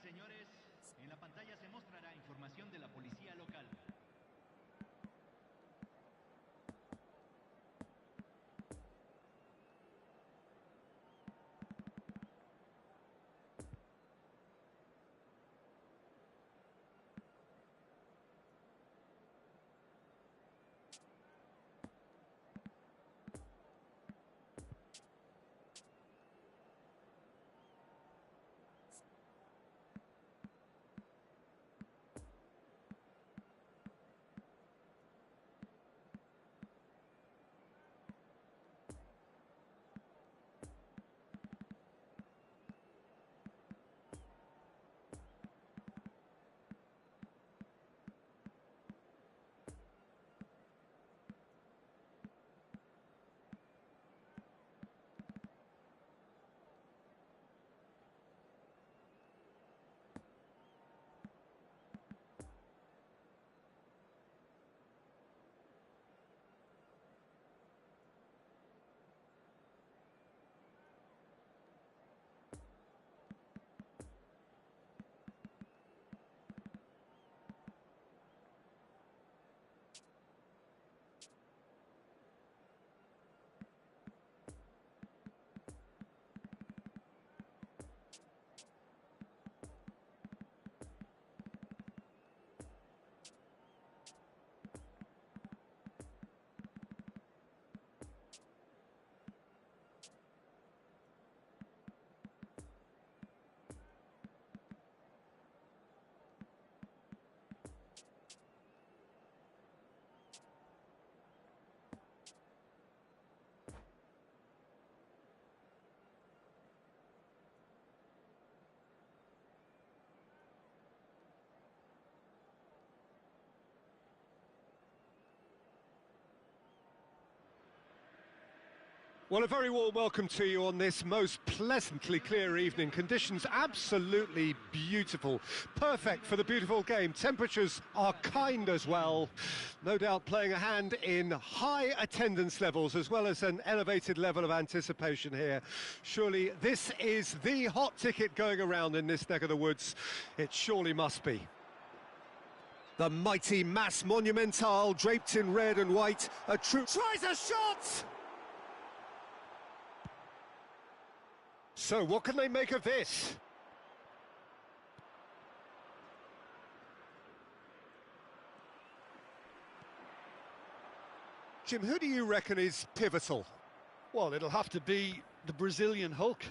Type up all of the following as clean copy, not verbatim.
señores, en la pantalla se mostrará información de la policía local. Well, a very warm welcome to you on this most pleasantly clear evening. Conditions absolutely beautiful. Perfect for the beautiful game. Temperatures are kind as well. No doubt playing a hand in high attendance levels as well as an elevated level of anticipation here. Surely this is the hot ticket going around in this neck of the woods. It surely must be. The mighty Mass Monumental, draped in red and white. A true... Tries a shot! So, what can they make of this? Jim, who do you reckon is pivotal? Well, it'll have to be the Brazilian Hulk.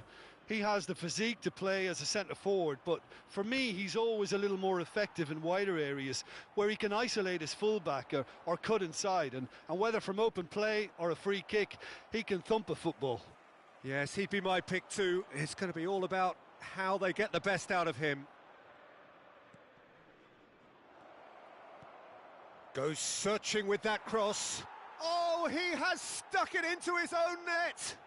He has the physique to play as a centre-forward, but for me, he's always a little more effective in wider areas where he can isolate his fullback or cut inside, and whether from open play or a free kick, he can thump a football. Yes, he'd be my pick too. It's going to be all about how they get the best out of him. Goes searching with that cross. Oh, he has stuck it into his own net!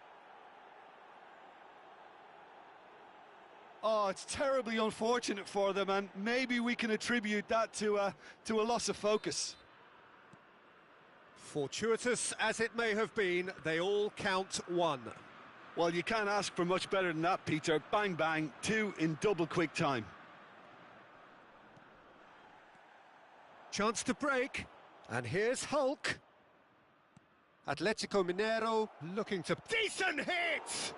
Oh, it's terribly unfortunate for them, and maybe we can attribute that to a loss of focus. Fortuitous as it may have been, they all count one. Well, you can't ask for much better than that, Peter. Bang, bang, two in double quick time. Chance to break, and here's Hulk. Atletico Mineiro looking to... Decent hit!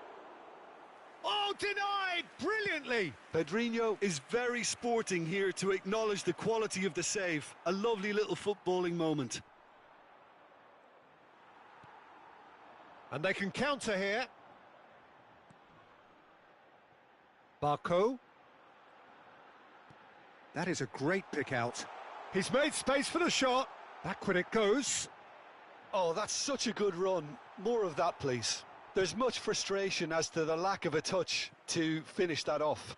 Oh, denied brilliantly! Pedrinho is very sporting here to acknowledge the quality of the save. A lovely little footballing moment. And they can counter here. Barco. That is a great pick out. He's made space for the shot. Backward it goes. Oh, that's such a good run. More of that, please. There's much frustration as to the lack of a touch to finish that off.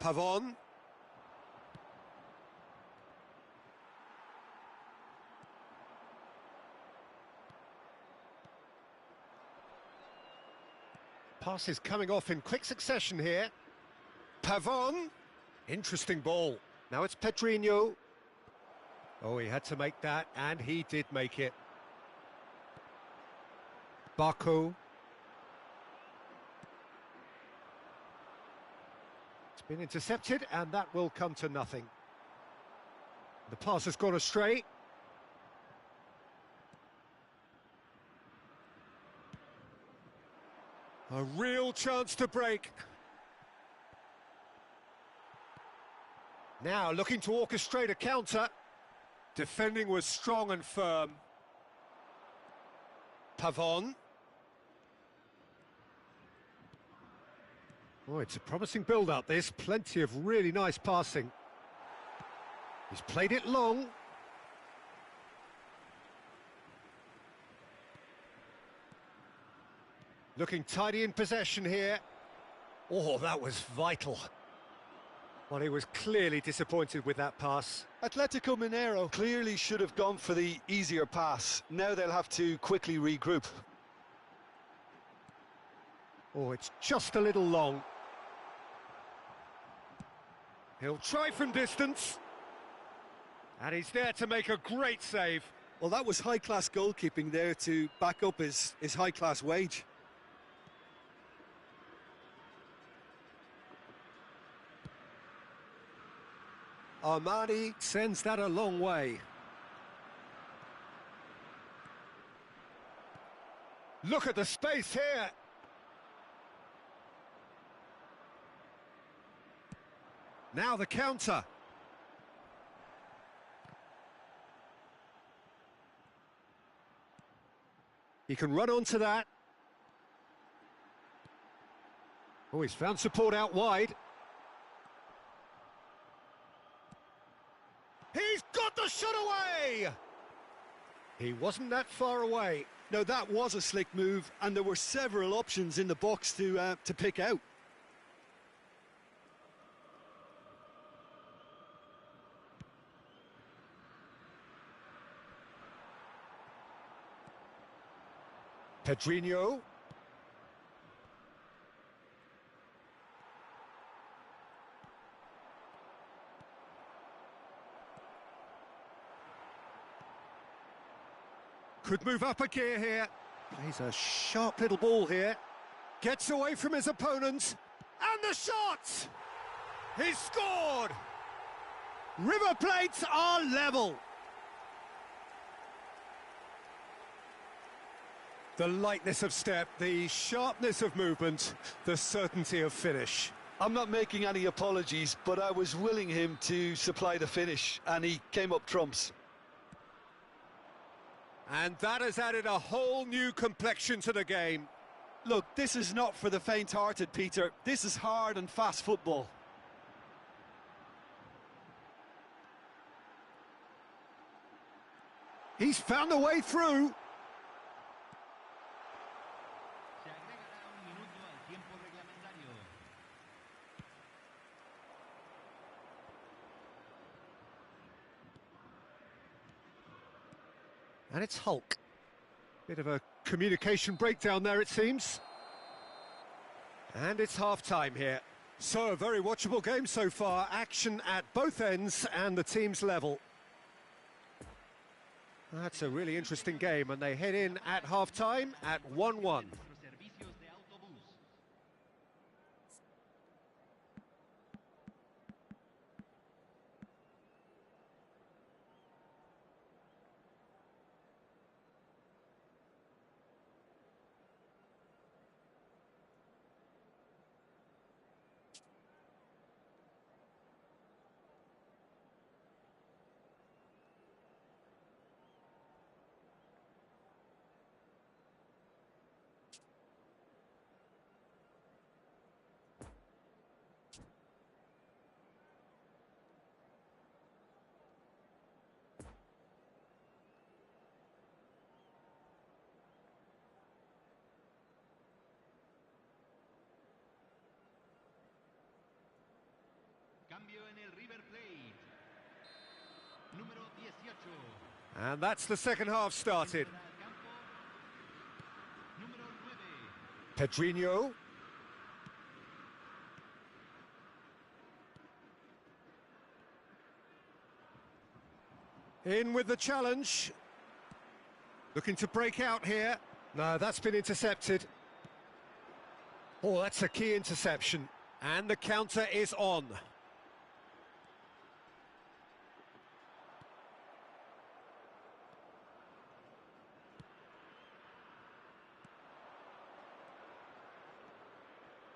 Pavon. Passes coming off in quick succession here. Pavon. Interesting ball. Now it's Pedrinho. Oh, he had to make that, and he did make it. Baku. It's been intercepted, and that will come to nothing. The pass has gone astray. A real chance to break. Now looking to orchestrate a counter. Defending was strong and firm. Pavon. Oh, it's a promising build-up, this. Plenty of really nice passing. He's played it long. Looking tidy in possession here. Oh, that was vital. Well, he was clearly disappointed with that pass. Atletico Mineiro clearly should have gone for the easier pass. Now they'll have to quickly regroup. Oh, it's just a little long. He'll try from distance. And he's there to make a great save. Well, that was high-class goalkeeping there to back up his high-class wage. Armani sends that a long way. Look at the space here. Now the counter. He can run onto that. Oh, he's found support out wide. He's got the shot away! He wasn't that far away. Now that was a slick move, and there were several options in the box to pick out. Pedrinho. Could move up a gear here. Plays a sharp little ball here. Gets away from his opponent. And the shot! He's scored! River Plates are level. The lightness of step, the sharpness of movement, the certainty of finish. I'm not making any apologies, but I was willing him to supply the finish, and he came up trumps. And that has added a whole new complexion to the game. Look, this is not for the faint-hearted, Peter. This is hard and fast football. He's found a way through. Se agregará un minuto al tiempo reglamentario. And it's Hulk. Bit of a communication breakdown there, it seems. And it's half-time here. So, a very watchable game so far. Action at both ends and the team's level. That's a really interesting game, and they head in at half-time at 1-1. Servicios de autobús. Cambio en el River Plate. Número 18. And that's the second half started. Entrará al campo. Número 9. Pedrinho. In with the challenge. Looking to break out here. No, that's been intercepted. Oh, that's a key interception. And the counter is on.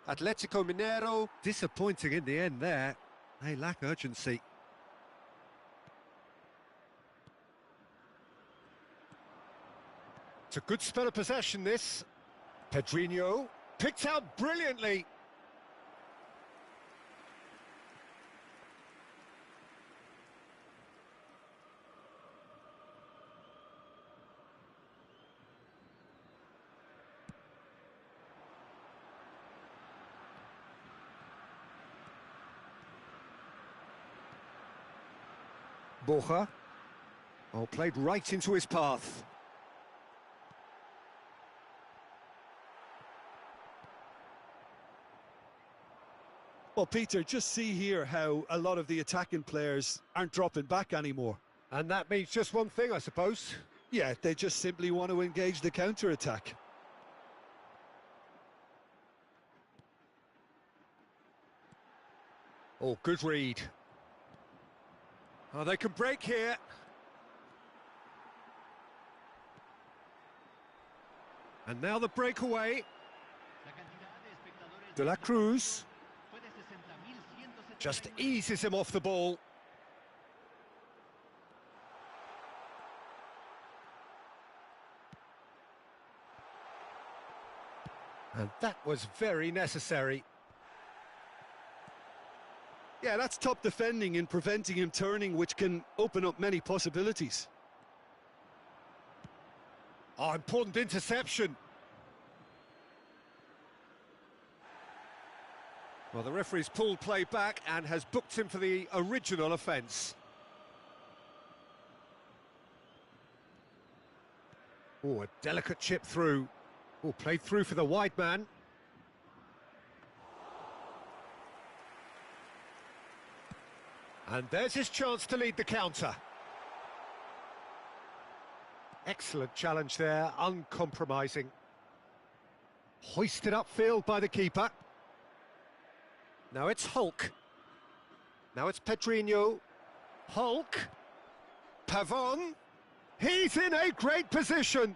Atletico Mineiro, disappointing in the end there. They lack urgency. It's a good spell of possession, this. Pedrinho, picked out brilliantly. Borja. Oh, played right into his path. Well, Peter, just see here how a lot of the attacking players aren't dropping back anymore. And that means just one thing, I suppose. Yeah, they just simply want to engage the counter-attack. Oh, good read. Oh, they can break here. And now the breakaway. De la Cruz. Just eases him off the ball. And that was very necessary. Yeah, that's top defending and preventing him turning, which can open up many possibilities. Oh, important interception. Well, the referee's pulled play back and has booked him for the original offence. Oh, a delicate chip through. Oh, played through for the wide man. And there's his chance to lead the counter. Excellent challenge there, uncompromising. Hoisted upfield by the keeper. Now it's Hulk. Now it's Pedrinho. Hulk. Pavon. He's in a great position.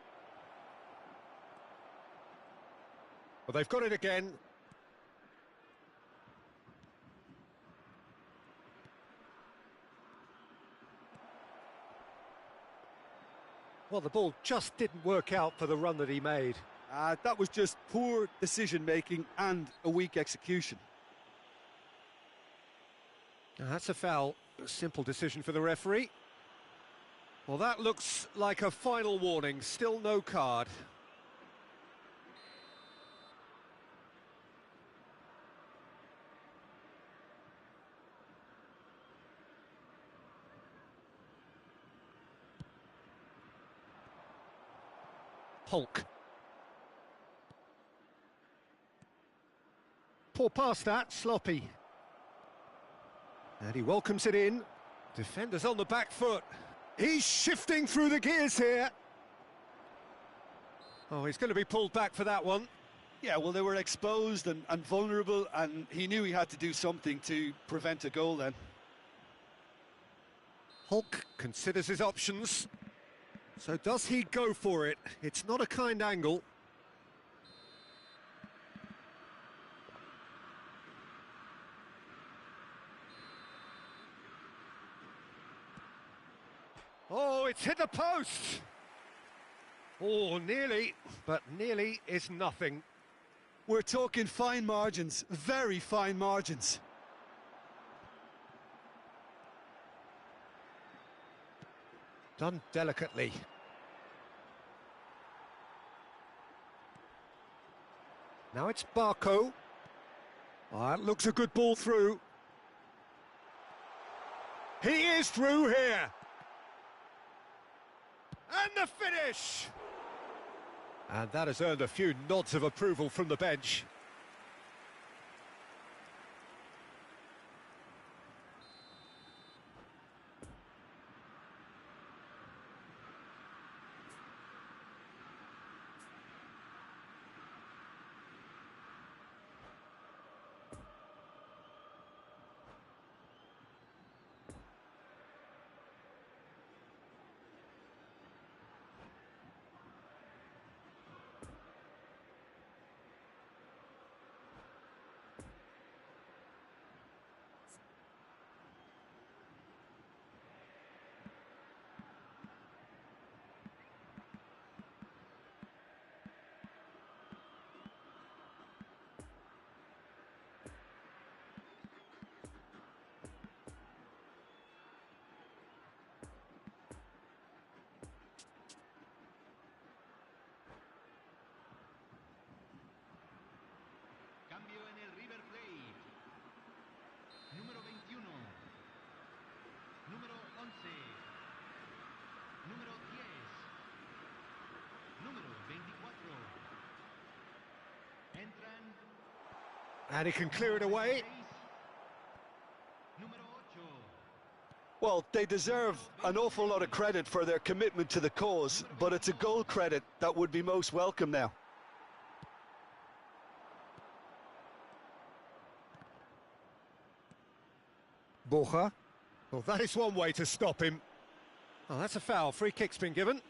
Well, they've got it again. Well, the ball just didn't work out for the run that he made. That was just poor decision-making and a weak execution. Now, that's a foul. A simple decision for the referee. Well, that looks like a final warning. Still no card. Hulk. Poor pass that, sloppy. And he welcomes it in. Defenders on the back foot. He's shifting through the gears here. Oh, he's going to be pulled back for that one. Yeah, well, they were exposed and vulnerable, and he knew he had to do something to prevent a goal then. Hulk considers his options. So does he go for it? It's not a kind angle. Oh, it's hit the post! Oh, nearly, but nearly is nothing. We're talking fine margins, very fine margins. Done delicately. Now it's Barco. Oh, that looks a good ball through. He is through here. And the finish! And that has earned a few nods of approval from the bench. And he can clear it away. Well, they deserve an awful lot of credit for their commitment to the cause, but it's a goal credit that would be most welcome now. Borja. Well, that is one way to stop him. Oh, that's a foul. Free kick's been given.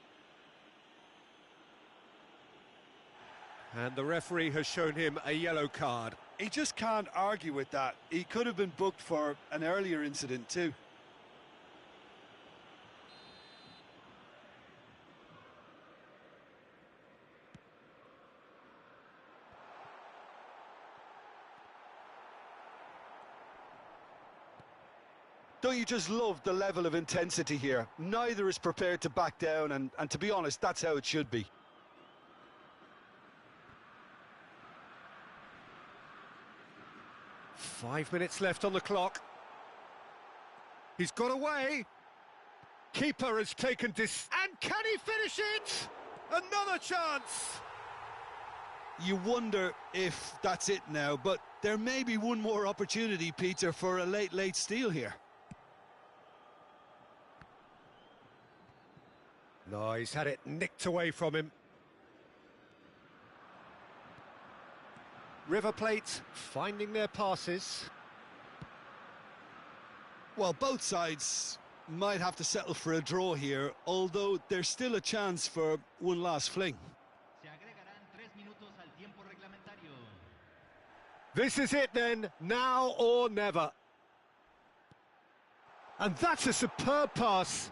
And the referee has shown him a yellow card. He just can't argue with that. He could have been booked for an earlier incident too. Don't you just love the level of intensity here? Neither is prepared to back down, and to be honest, that's how it should be. Five minutes left on the clock. He's got away. Keeper has taken this. And can he finish it? Another chance. You wonder if that's it now, but there may be one more opportunity, Peter, for a late steal here. No, he's had it nicked away from him. River Plate finding their passes. Well, both sides might have to settle for a draw here, although there's still a chance for one last fling. This is it then, now or never. And that's a superb pass.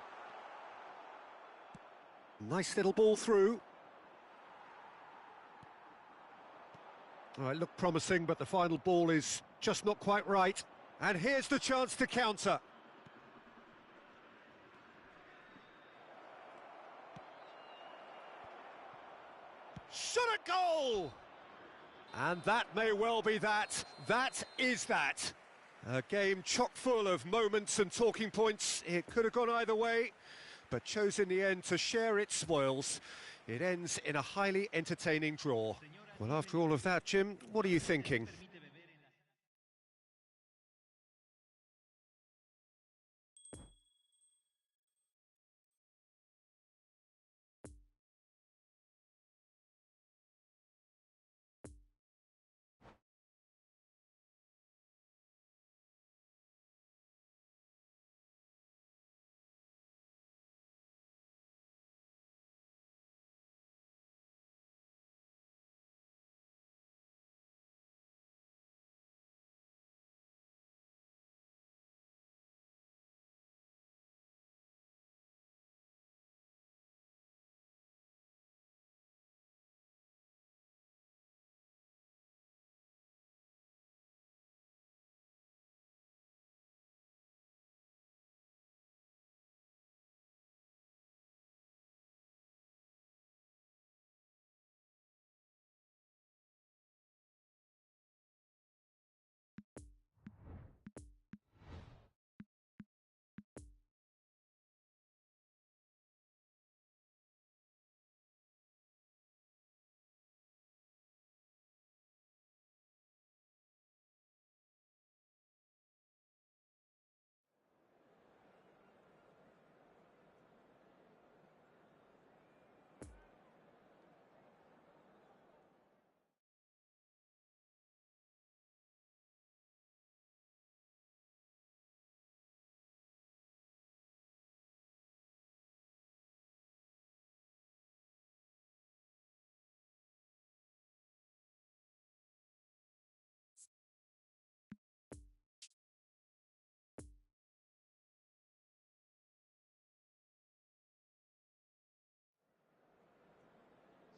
Nice little ball through. All right, looked promising, but the final ball is just not quite right. And here's the chance to counter. Shot at goal! And that may well be that. That is that. A game chock full of moments and talking points. It could have gone either way, but chose in the end to share its spoils. It ends in a highly entertaining draw. Well, after all of that, Jim, what are you thinking?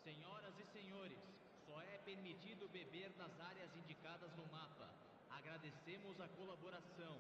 Senhoras e senhores, só é permitido beber nas áreas indicadas no mapa. Agradecemos a colaboração.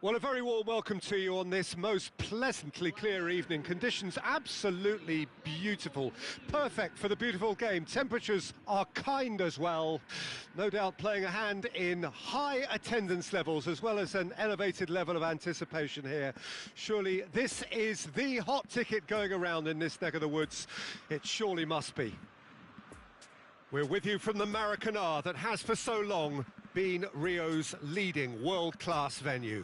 Well, a very warm welcome to you on this most pleasantly clear evening. Conditions absolutely beautiful. Perfect for the beautiful game. Temperatures are kind as well. No doubt playing a hand in high attendance levels as well as an elevated level of anticipation here. Surely this is the hot ticket going around in this neck of the woods. It surely must be. We're with you from the Maracanã that has for so long been Rio's leading world-class venue.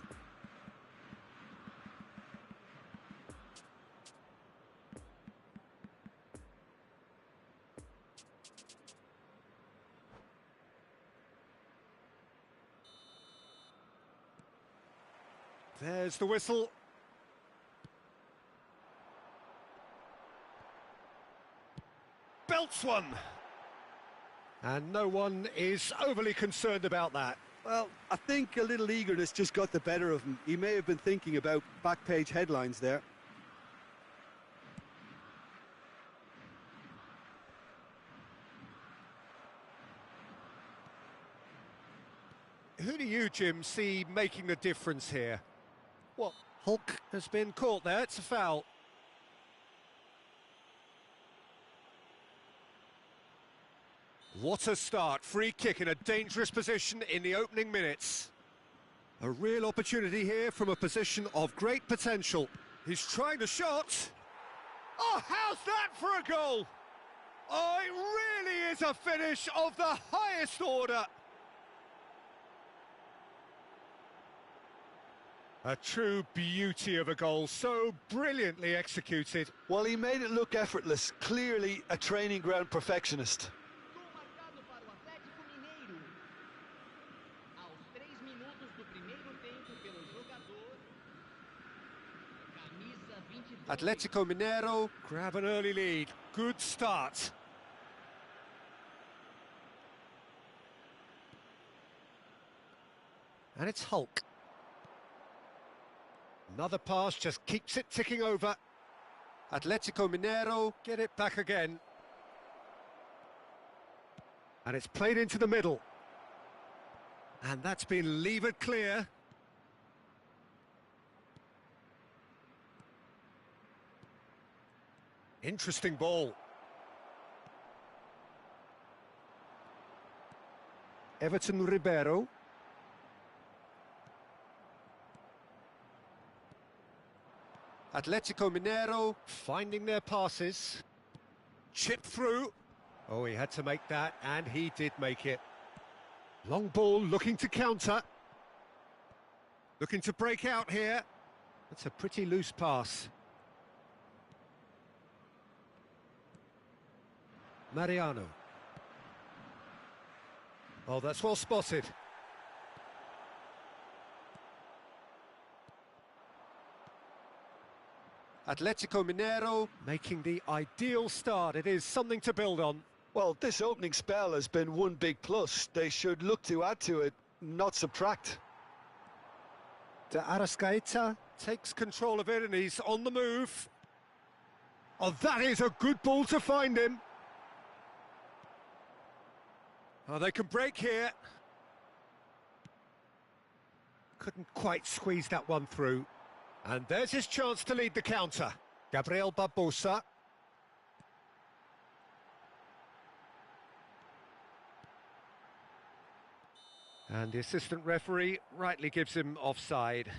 There's the whistle. Belts one. And no one is overly concerned about that. Well, I think a little eagerness just got the better of him. He may have been thinking about back page headlines there. Who do you, Jim, see making the difference here? Well, Hulk has been caught there. It's a foul. What a start. Free kick in a dangerous position in the opening minutes. A real opportunity here from a position of great potential. He's trying the shot. Oh, how's that for a goal? Oh, it really is a finish of the highest order. A true beauty of a goal, so brilliantly executed. Well, he made it look effortless. Clearly a training ground perfectionist. Atletico Mineiro grab an early lead. Good start. And it's Hulk. Another pass just keeps it ticking over. Atletico Mineiro get it back again. And it's played into the middle. And that's been levered clear. Interesting ball. Everton Ribeiro. Atletico Mineiro finding their passes. Chip through. Oh, he had to make that, and he did make it. Long ball looking to counter. Looking to break out here. That's a pretty loose pass. Mariano. Oh, that's well spotted. Atletico Mineiro making the ideal start. It is something to build on. Well, this opening spell has been one big plus. They should look to add to it, not subtract. De Arrascaeta takes control of it and he's on the move. Oh, that is a good ball to find him. Oh, they can break here. Couldn't quite squeeze that one through. And there's his chance to lead the counter. Gabriel Barbosa. And the assistant referee rightly gives him offside.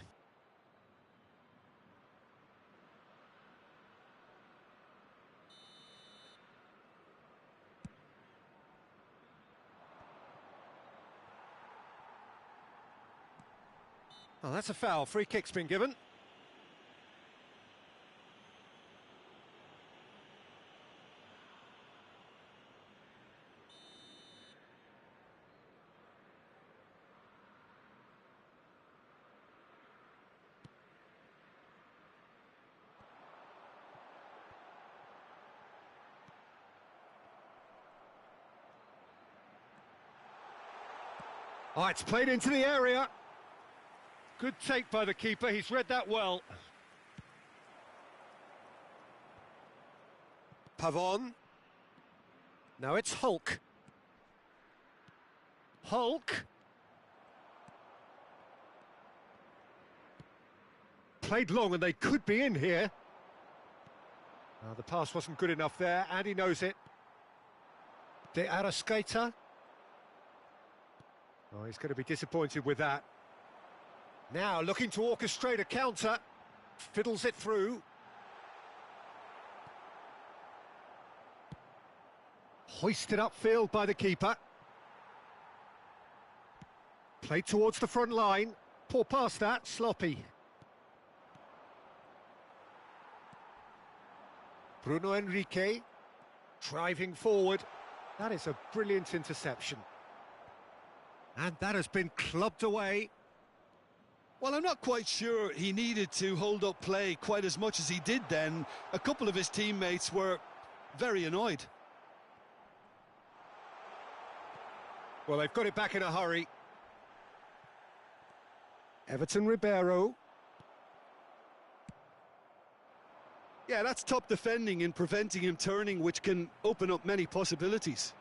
Oh, that's a foul. Free kick's been given. Oh, it's played into the area. Good take by the keeper, he's read that well. Pavon. Now it's Hulk. Hulk. Played long and they could be in here. The pass wasn't good enough there, and he knows it. De Arrascaeta. Oh, he's going to be disappointed with that. Now looking to orchestrate a counter. Fiddles it through. Hoisted upfield by the keeper. Played towards the front line. Poor pass that, sloppy. Bruno Henrique, driving forward. That is a brilliant interception. And that has been clubbed away. Well, I'm not quite sure he needed to hold up play quite as much as he did then. A couple of his teammates were very annoyed. Well, they've got it back in a hurry. Everton Ribeiro. Yeah, that's top defending in preventing him turning, which can open up many possibilities.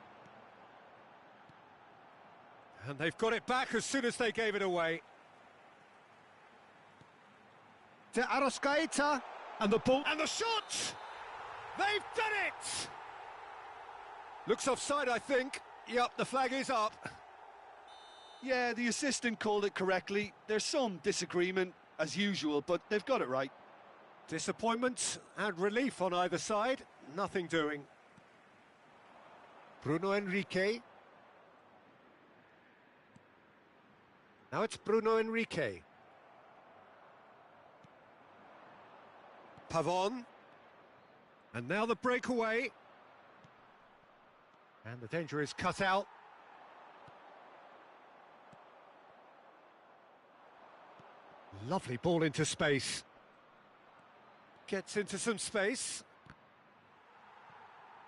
And they've got it back as soon as they gave it away. De Arrascaeta, and the ball, and the shot! They've done it! Looks offside, I think. Yep, the flag is up. Yeah, the assistant called it correctly. There's some disagreement, as usual, but they've got it right. Disappointment and relief on either side. Nothing doing. Bruno Henrique. Now it's Bruno Henrique. Pavon. And now the breakaway. And the danger is cut out. Lovely ball into space. Gets into some space.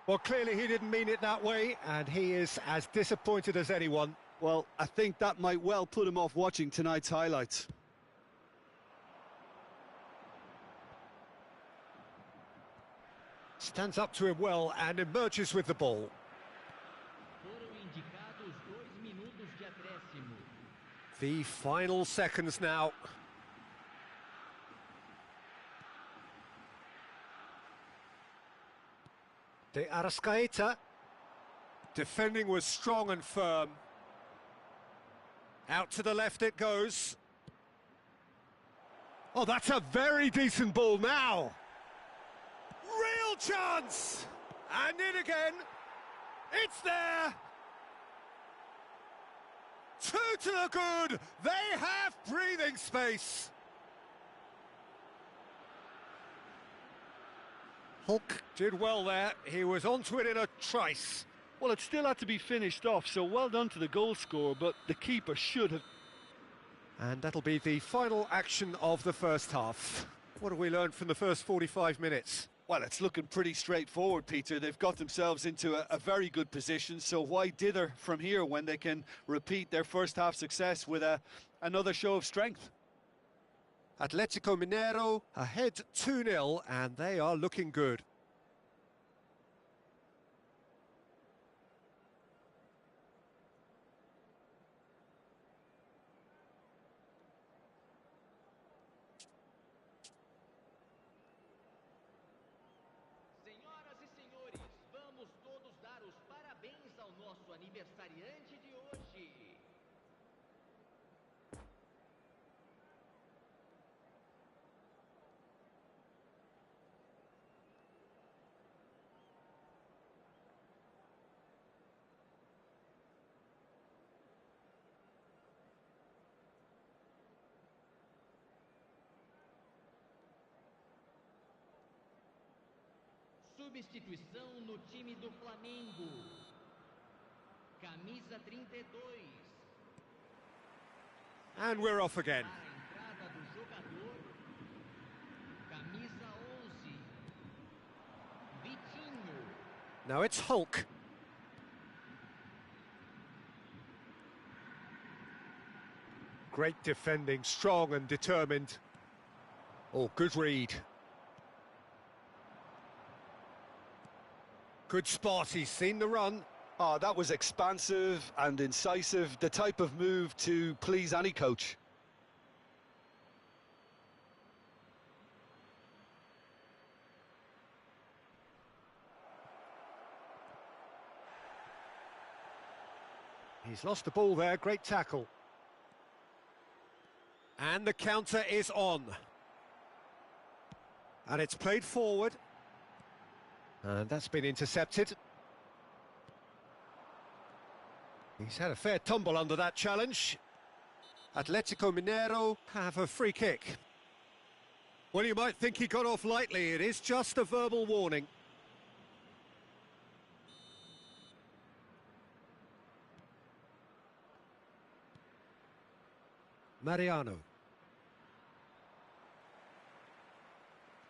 Well, clearly he didn't mean it that way, and he is as disappointed as anyone. Well, I think that might well put him off watching tonight's highlights. Stands up to him well and emerges with the ball. The final seconds now. De Arrascaeta. Defending was strong and firm. Out to the left it goes. Oh, that's a very decent ball now. Real chance! And in again. It's there. Two to the good. They have breathing space. Hulk did well there. He was onto it in a trice. Well, it still had to be finished off, so well done to the goal scorer, but the keeper should have. And that'll be the final action of the first half. What have we learned from the first 45 minutes? Well, it's looking pretty straightforward, Peter. They've got themselves into a very good position, so why dither from here when they can repeat their first half success with another show of strength? Atletico Mineiro ahead 2-0, and they are looking good. Senhoras e senhores, vamos todos dar os parabéns ao nosso aniversariante de hoje. Substituição no time do Flamengo. Camisa 32. And we're off again. Para a entrada do jogador. Camisa 11. Vitinho. Now it's Hulk. Great defending, strong and determined. Oh, good read. Good spot, he's seen the run. Oh, that was expansive and incisive, the type of move to please any coach. He's lost the ball there, great tackle. And the counter is on. And it's played forward. And that's been intercepted. He's had a fair tumble under that challenge. Atletico Mineiro have a free kick. Well, you might think he got off lightly. It is just a verbal warning. Mariano.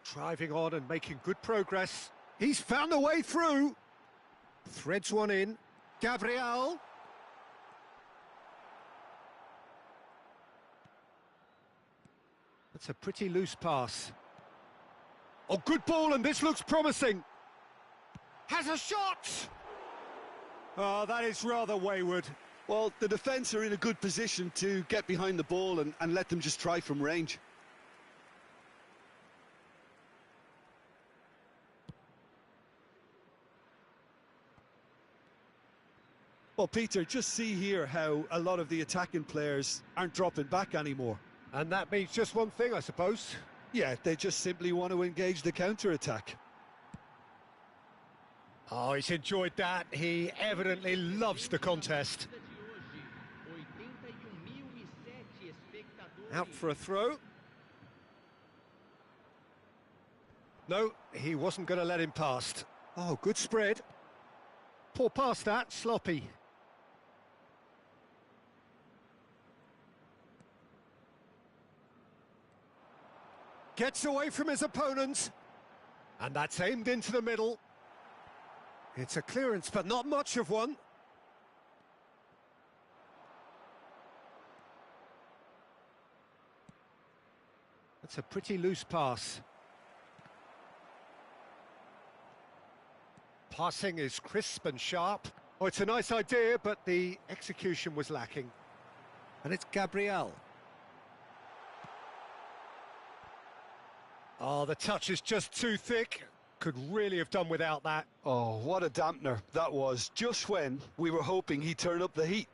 Driving on and making good progress. He's found a way through. Threads one in. Gabriel. That's a pretty loose pass. Oh, good ball, and this looks promising. Has a shot! Oh, that is rather wayward. Well, the defence are in a good position to get behind the ball and let them just try from range. Well, Peter, just see here how a lot of the attacking players aren't dropping back anymore. And that means just one thing, I suppose. Yeah, they just simply want to engage the counter-attack. Oh, he's enjoyed that. He evidently loves the contest. Out for a throw. No, he wasn't going to let him past. Oh, good spread. Poor pass that, sloppy. Gets away from his opponent. And that's aimed into the middle. It's a clearance, but not much of one. That's a pretty loose pass. Passing is crisp and sharp. Oh, it's a nice idea, but the execution was lacking. And it's Gabriel. Oh, the touch is just too thick. Could really have done without that. Oh, what a dampener that was, just when we were hoping he'd turn up the heat.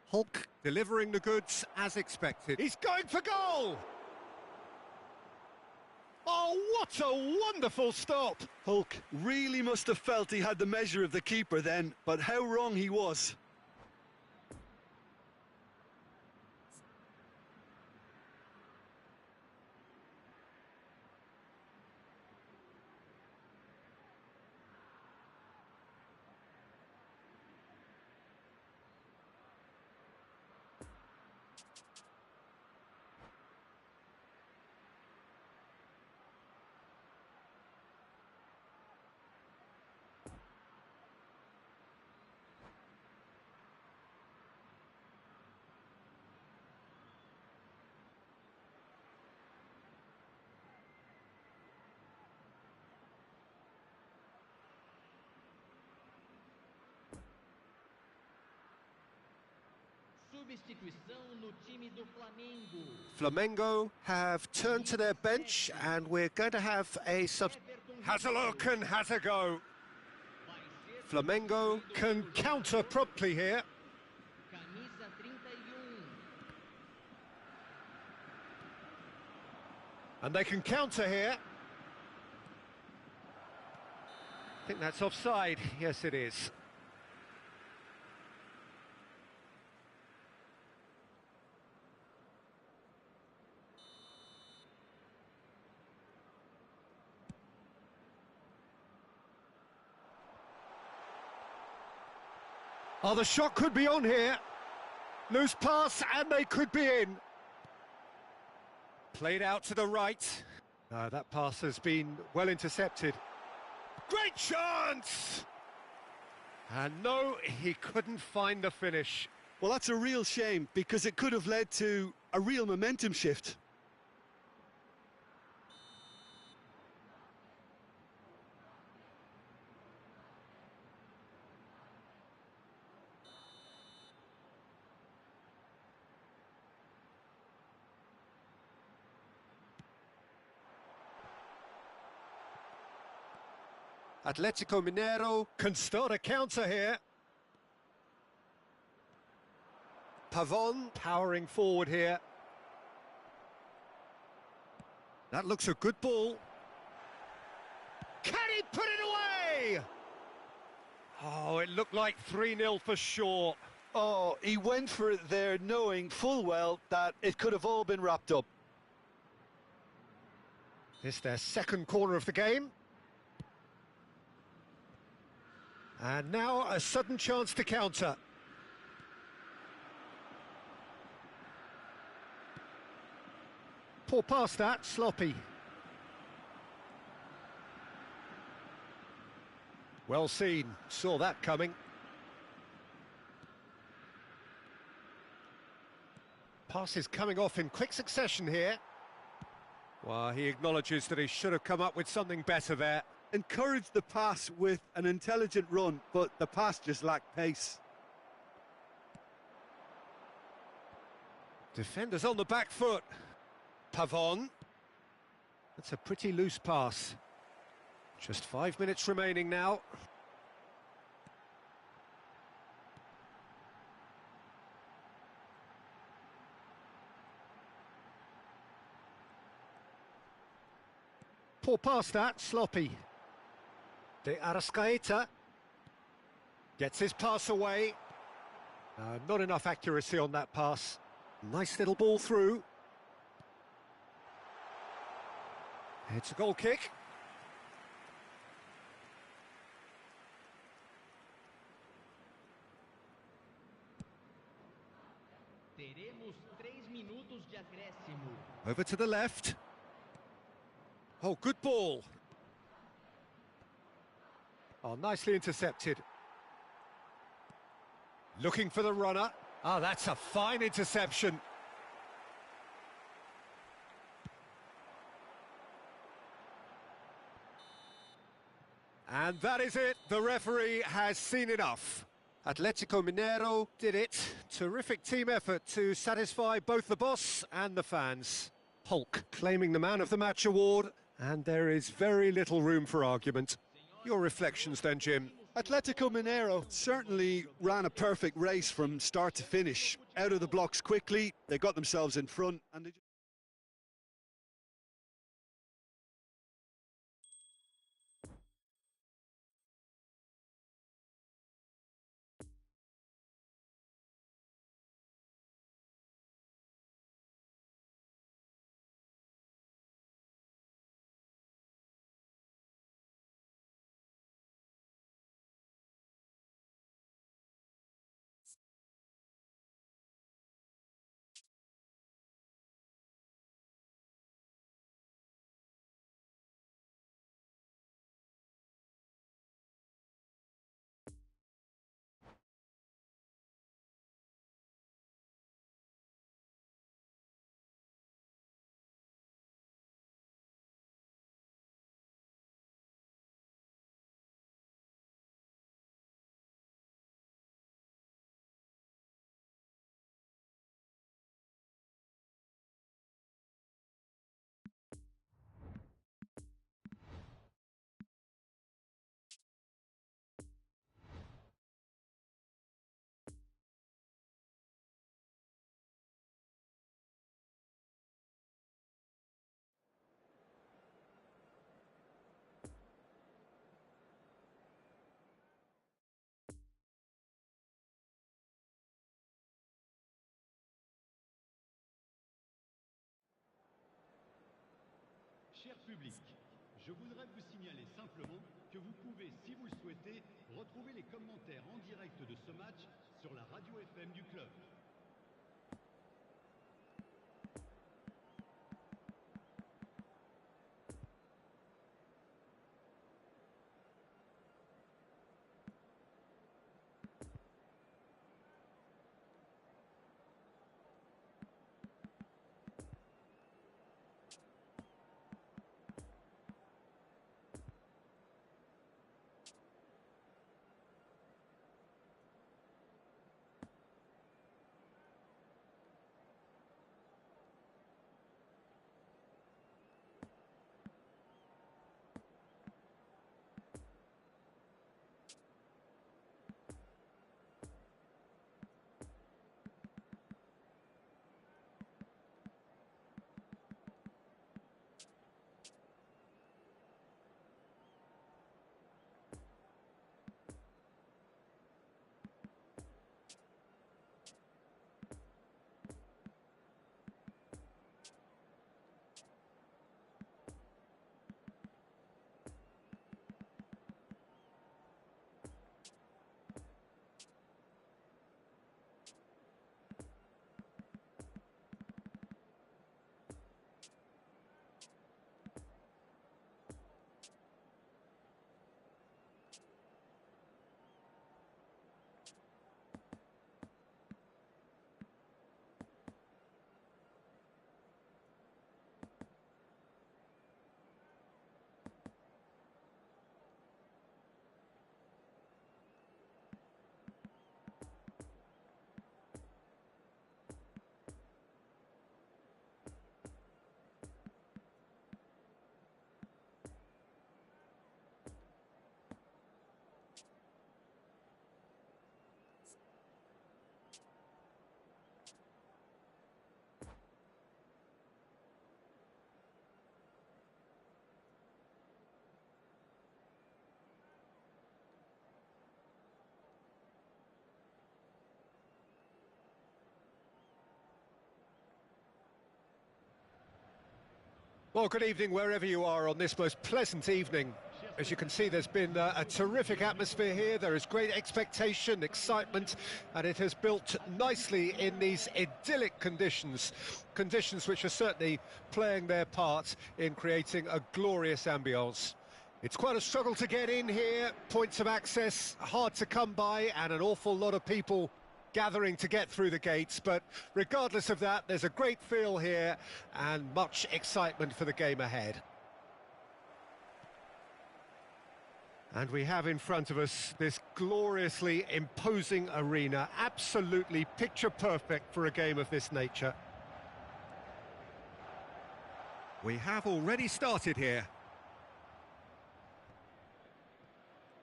Hulk delivering the goods as expected. He's going for goal! Oh, what a wonderful stop! Hulk really must have felt he had the measure of the keeper then, but how wrong he was. Substituição no time do Flamengo. Flamengo have turned to their bench and we're going to have a has a look and has a go. Flamengo can counter promptly here. Camisa 31. And they can counter here. I think that's offside. Yes, it is. Oh, the shot could be on here. Loose pass, and they could be in. Played out to the right. That pass has been well intercepted. Great chance! And no, he couldn't find the finish. Well, that's a real shame, because it could have led to a real momentum shift. Atletico Mineiro can start a counter here. Pavon powering forward here. That looks a good ball. Can he put it away? Oh, it looked like 3-0 for sure. Oh, he went for it there, knowing full well that it could have all been wrapped up. This their second corner of the game. And now a sudden chance to counter. Poor pass that, sloppy. Well seen, saw that coming. Pass is coming off in quick succession here. Well, he acknowledges that he should have come up with something better there. Encouraged the pass with an intelligent run, but the pass just lacked pace. Defenders on the back foot. Pavon. That's a pretty loose pass. Just 5 minutes remaining now. Poor pass that, sloppy. De Arrascaeta gets his pass away. Not enough accuracy on that pass. Nice little ball through. It's a goal kick. Teremos 3 minutos de acréscimo. Over to the left. Oh, good ball. Oh, nicely intercepted. Looking for the runner. Ah, that's a fine interception. And that is it. The referee has seen enough. Atletico Mineiro did it. Terrific team effort to satisfy both the boss and the fans. Hulk claiming the Man of the Match award, and there is very little room for argument. Your reflections then, Jim? Atletico Mineiro certainly ran a perfect race from start to finish. Out of the blocks quickly, they got themselves in front, and they Cher public, je voudrais vous signaler simplement que vous pouvez, si vous le souhaitez, retrouver les commentaires en direct de ce match sur la radio FM du club. Well, good evening wherever you are on this most pleasant evening. As you can see, there's been a terrific atmosphere here. There is great expectation, excitement, and it has built nicely in these idyllic conditions. Conditions which are certainly playing their part in creating a glorious ambience. It's quite a struggle to get in here, points of access hard to come by, and an awful lot of people gathering to get through the gates, but regardless of that, there's a great feel here and much excitement for the game ahead. And we have in front of us this gloriously imposing arena, absolutely picture perfect for a game of this nature. We have already started here.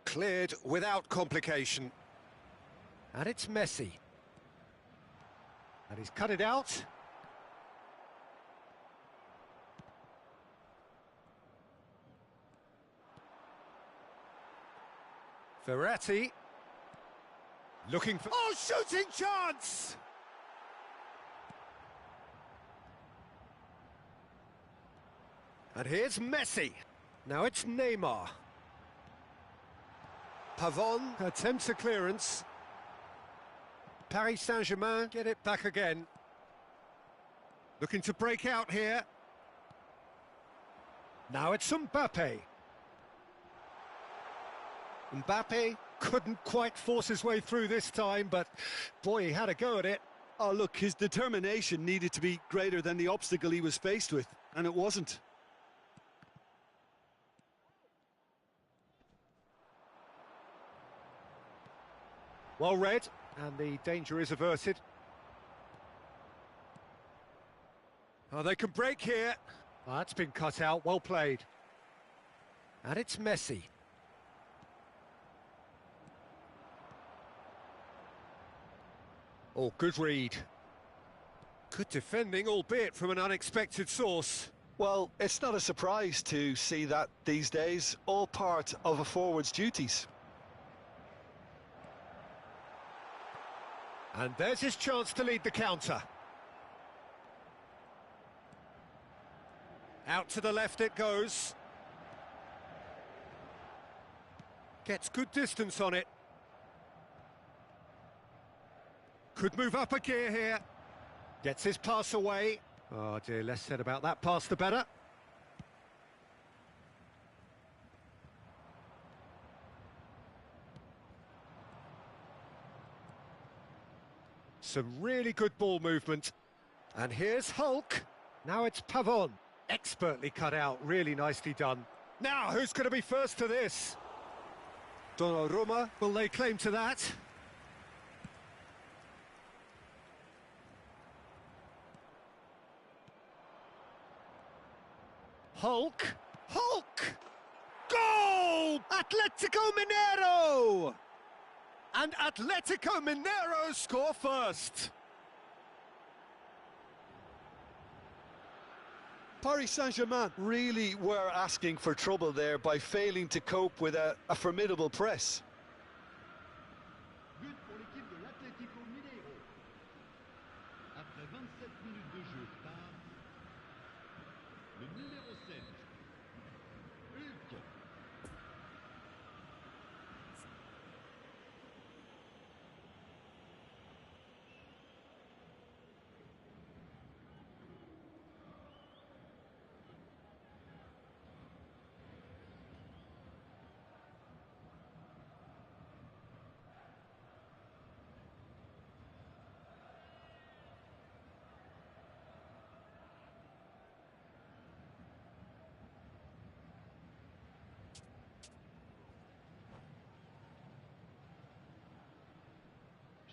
Cleared without complication. And it's Messi. And he's cut it out. Verratti. Looking for... Oh, shooting chance! And here's Messi. Now it's Neymar. Pavon attempts a clearance. Paris Saint-Germain get it back again. Looking to break out here. Now it's Mbappe. Mbappe couldn't quite force his way through this time, but boy, he had a go at it. Oh, look, his determination needed to be greater than the obstacle he was faced with, and it wasn't. Well read, and the danger is averted. Oh, they can break here. Oh, that's been cut out, well played. And it's Messi. Oh, good read. Good defending, albeit from an unexpected source. Well, it's not a surprise to see that these days, all part of a forward's duties. And there's his chance to lead the counter. Out to the left it goes. Gets good distance on it. Could move up a gear here. Gets his pass away. Oh dear, less said about that pass the better. Some really good ball movement. And here's Hulk. Now it's Pavon. Expertly cut out, really nicely done. Now, who's going to be first to this? Donnarumma, will lay claim to that? Hulk! Hulk! Goal! Atletico Mineiro! And Atletico Mineiro score first. Paris Saint-Germain really were asking for trouble there by failing to cope with a formidable press. But pour l'équipe de l'Atlético Mineiro. Après 27 minutes de jeu par le numéro 7, Hulk.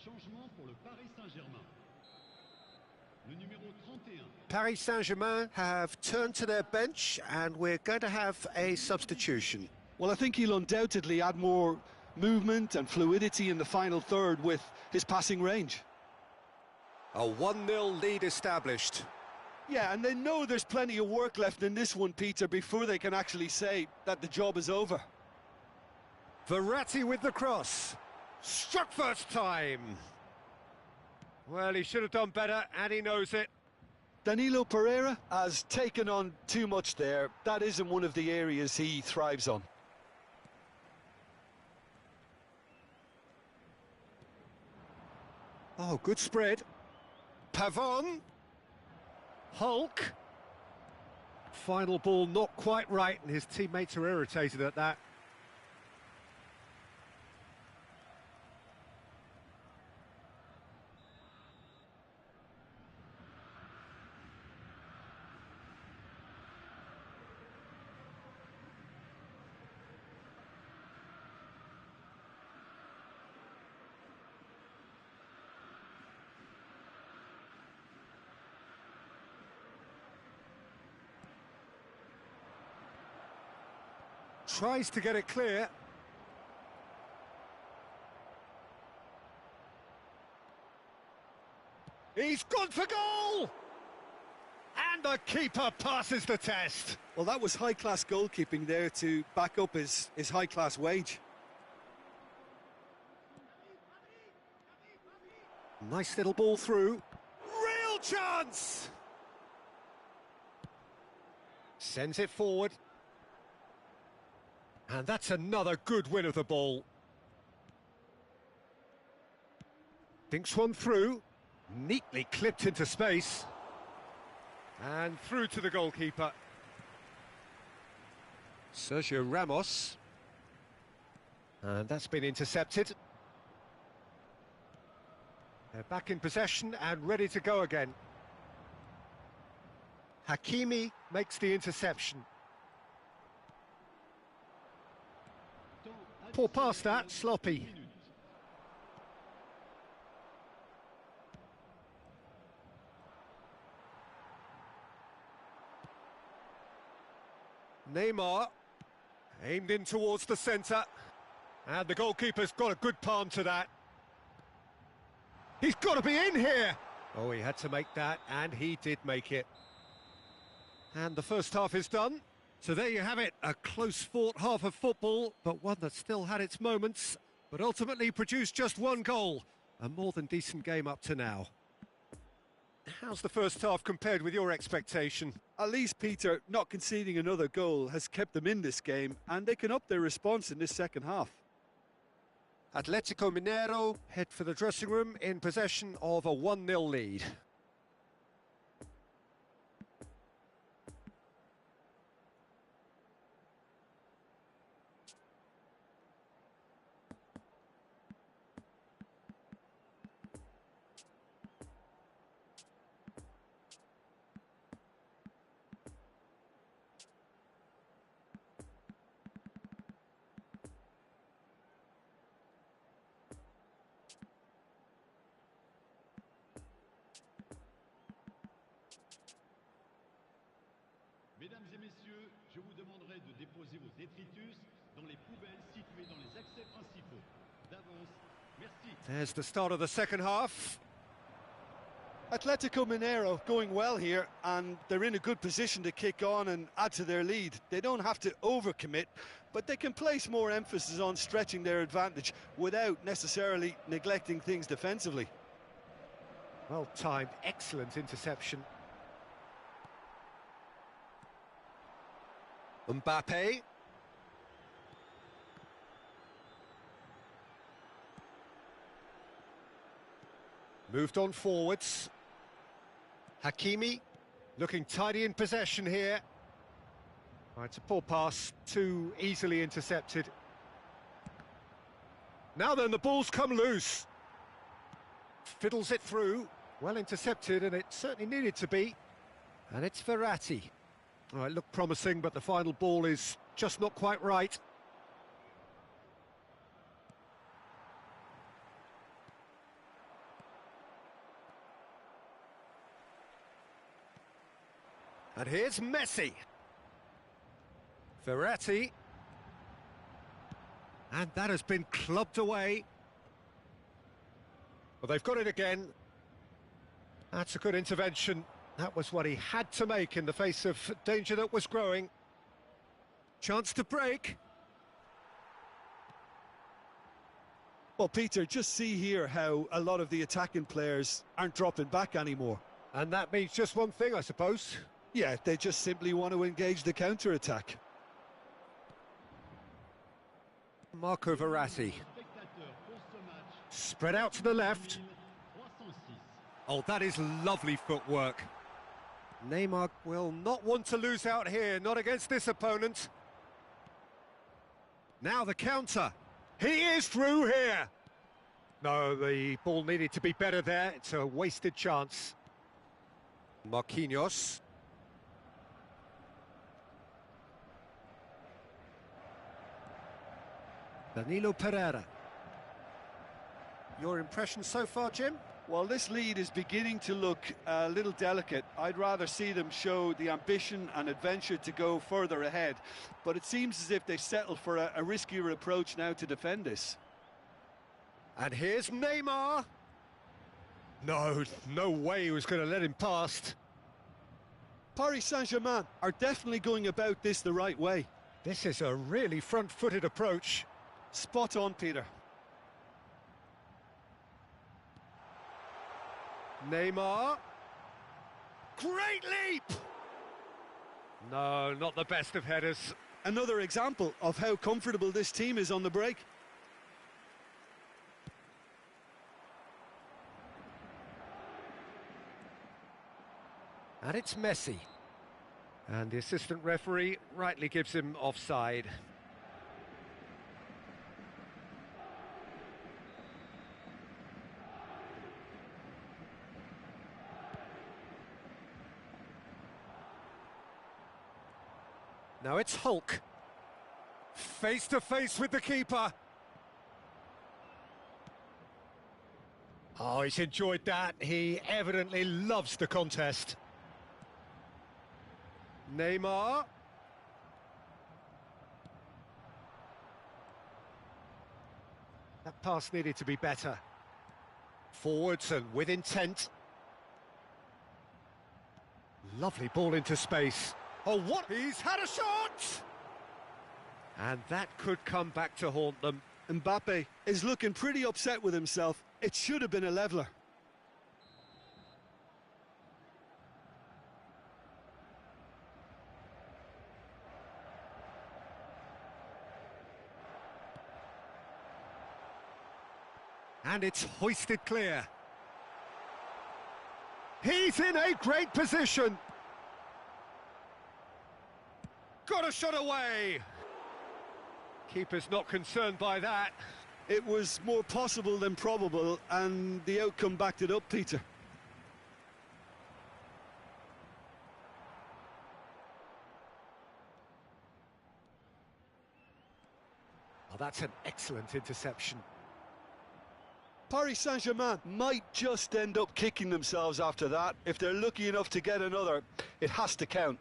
Changement pour le Paris Saint-Germain. Le numéro 31. Paris Saint-Germain have turned to their bench and we're going to have a substitution. Well, I think he'll undoubtedly add more movement and fluidity in the final third with his passing range. A 1-0 lead established. Yeah, and they know there's plenty of work left in this one, Peter, before they can actually say that the job is over. Verratti with the cross. Struck first time. Well, he should have done better, and he knows it. Danilo Pereira has taken on too much there. That isn't one of the areas he thrives on. Oh, good spread. Pavon. Hulk. Final ball not quite right, and his teammates are irritated at that. Tries to get it clear. He's gone for goal! And the keeper passes the test. Well, that was high-class goalkeeping there to back up his high-class wage. Nice little ball through. Real chance! Sends it forward. And that's another good win of the ball. Thinks one through. Neatly clipped into space. And through to the goalkeeper. Sergio Ramos. And that's been intercepted. They're back in possession and ready to go again. Hakimi makes the interception. Poor pass that, sloppy. Neymar, aimed in towards the centre. And the goalkeeper's got a good palm to that. He's got to be in here! Oh, he had to make that, and he did make it. And the first half is done. So there you have it, a close-fought half of football, but one that still had its moments, but ultimately produced just one goal. A more than decent game up to now. How's the first half compared with your expectation? At least, Peter, not conceding another goal has kept them in this game, and they can up their response in this second half. Atletico Mineiro head for the dressing room in possession of a 1-0 lead. Mesdames et messieurs, je vous demanderai de déposer vos détritus dans les poubelles situées dans les accès principaux. D'avance, merci. There's the start of the second half. Atletico Mineiro going well here, and they're in a good position to kick on and add to their lead. They don't have to overcommit, but they can place more emphasis on stretching their advantage without necessarily neglecting things defensively. Well timed, excellent interception. Mbappe. Moved on forwards. Hakimi looking tidy in possession here. Right, it's a poor pass, too easily intercepted. Now then, the ball's come loose. Fiddles it through. Well intercepted, and it certainly needed to be. And it's Verratti. All right, looked promising, but the final ball is just not quite right. And here's Messi. Verratti. And that has been clubbed away. Well, they've got it again. That's a good intervention. That was what he had to make in the face of danger that was growing. Chance to break. Well, Peter, just see here how a lot of the attacking players aren't dropping back anymore. And that means just one thing, I suppose. Yeah, they just simply want to engage the counter-attack. Marco Verratti. Spectateurs pour ce match. Spread out to the left. 306. Oh, that is lovely footwork. Neymar will not want to lose out here, not against this opponent. Now the counter. He is through here. No, the ball needed to be better there. It's a wasted chance. Marquinhos. Danilo Pereira. Your impression so far, Jim? Well, this lead is beginning to look a little delicate. I'd rather see them show the ambition and adventure to go further ahead. But it seems as if they settle for a riskier approach now to defend this. And here's Neymar. No way he was going to let him past. Paris Saint-Germain are definitely going about this the right way. This is a really front-footed approach. Spot on, Peter. Neymar. Great leap! No, not the best of headers. Another example of how comfortable this team is on the break. And it's Messi. And the assistant referee rightly gives him offside. Now it's Hulk. Face to face with the keeper. Oh, he's enjoyed that. He evidently loves the contest. Neymar. That pass needed to be better. Forwards and with intent. Lovely ball into space. Oh, what? He's had a shot! And that could come back to haunt them. Mbappe is looking pretty upset with himself. It should have been a leveller. And it's hoisted clear. He's in a great position. Got a shot away. Keeper's not concerned by that. It was more possible than probable, and the outcome backed it up, Peter. Oh, that's an excellent interception. Paris Saint-Germain might just end up kicking themselves after that. If they're lucky enough to get another, it has to count.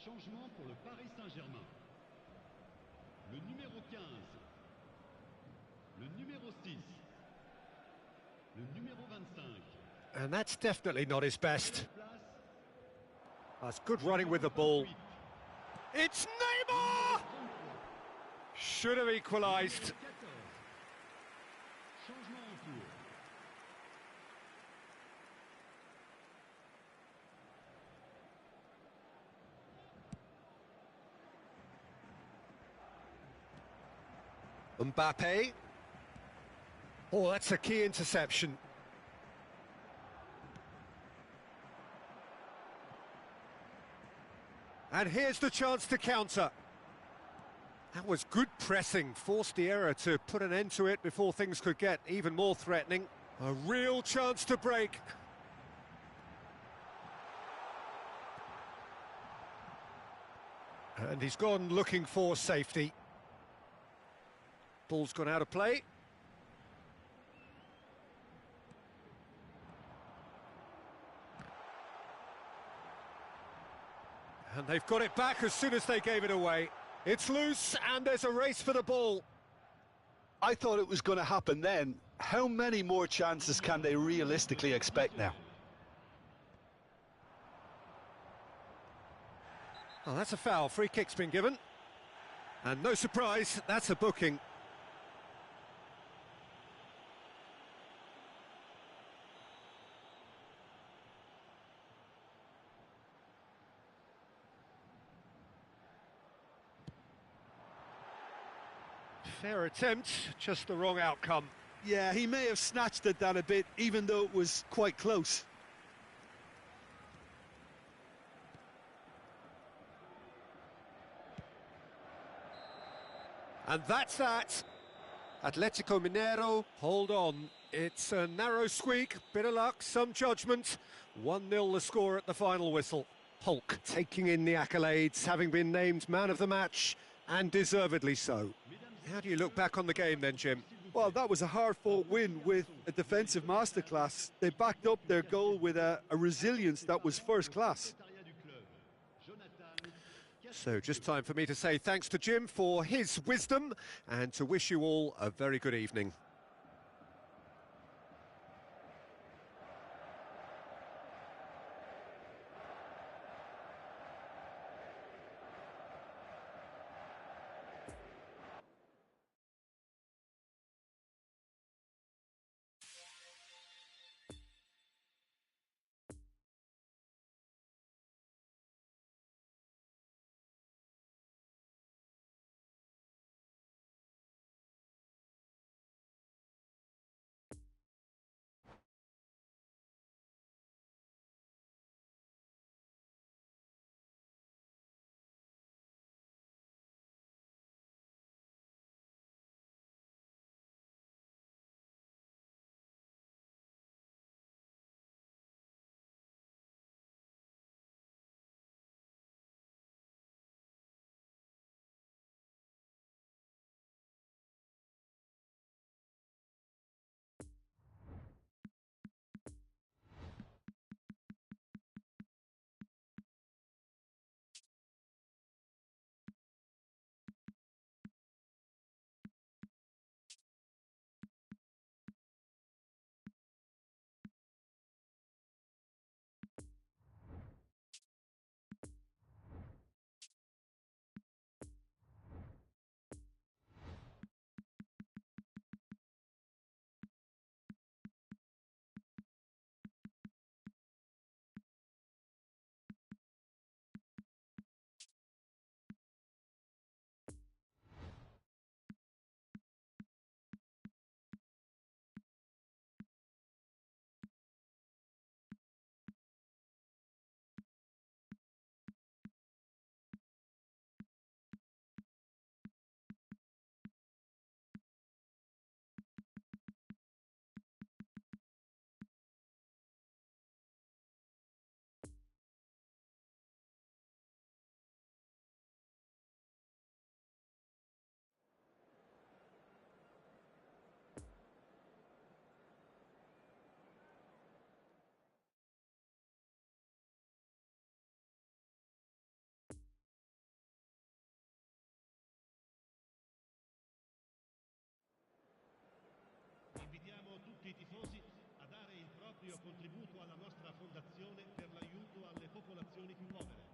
Changement pour le Paris Saint-Germain. Le numéro 15. Le numéro 6. Le numéro 25. And that's definitely not his best. Place. That's good running with the ball. It's Neymar! Should have equalised. Changement en cours. Mbappe. Oh, that's a key interception. And here's the chance to counter. That was good pressing, forced the error to put an end to it before things could get even more threatening. A real chance to break. And he's gone looking for safety. Ball's gone out of play. And they've got it back as soon as they gave it away. It's loose and there's a race for the ball. I thought it was going to happen then. How many more chances can they realistically expect now? Oh, that's a foul. Free kick's been given. And no surprise, that's a booking. Fair attempt, just the wrong outcome. Yeah, he may have snatched at that a bit, even though it was quite close. And that's that. Atletico Mineiro, hold on. It's a narrow squeak, bit of luck, some judgment. 1-0 the score at the final whistle. Hulk taking in the accolades, having been named man of the match, and deservedly so. How do you look back on the game then, Jim? Well, that was a hard-fought win with a defensive masterclass. They backed up their goal with a resilience that was first class. So just time for me to say thanks to Jim for his wisdom and to wish you all a very good evening. prezioso contributo alla nostra fondazione per l'aiuto alle popolazioni più povere.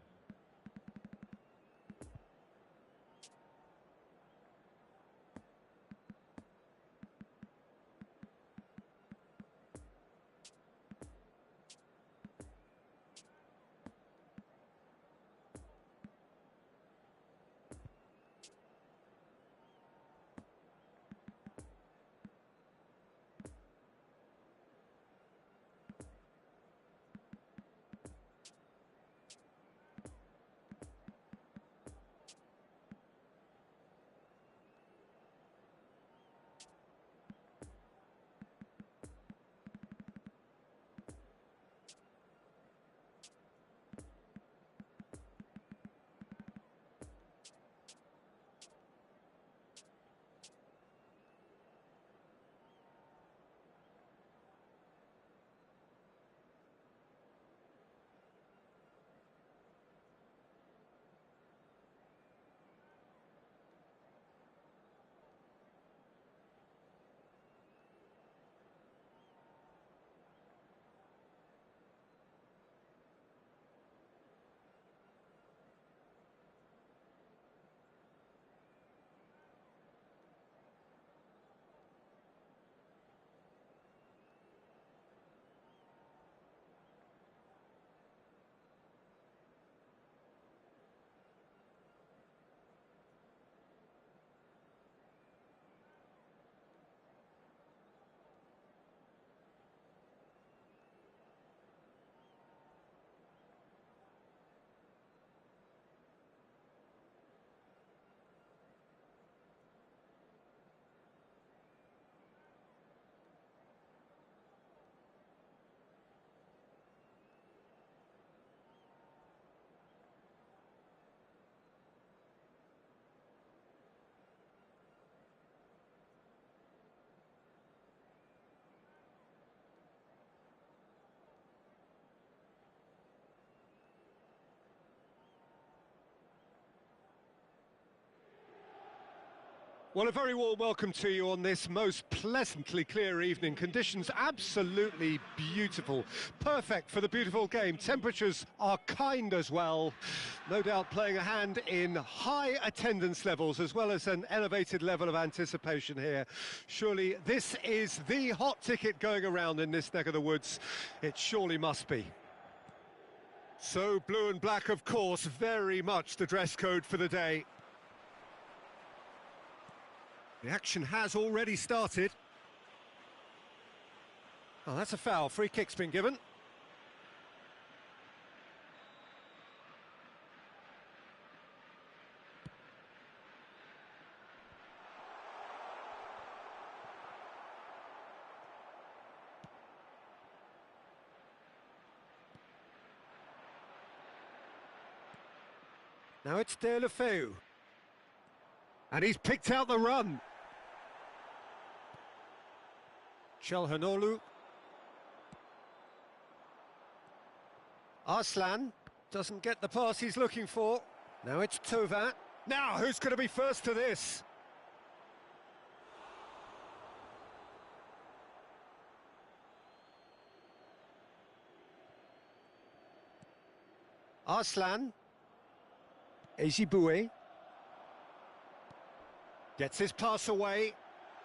Well, a very warm welcome to you on this most pleasantly clear evening. Conditions absolutely beautiful. Perfect for the beautiful game. Temperatures are kind as well. No doubt playing a hand in high attendance levels as well as an elevated level of anticipation here. Surely this is the hot ticket going around in this neck of the woods. It surely must be. So blue and black, of course, very much the dress code for the day. The action has already started. Oh, that's a foul. Free kick's been given. Now it's De La Feu. And he's picked out the run. Çalhanoğlu. Arslan doesn't get the pass he's looking for. Now it's Tovat. Now who's going to be first to this? Arslan. Ezibue. Gets his pass away.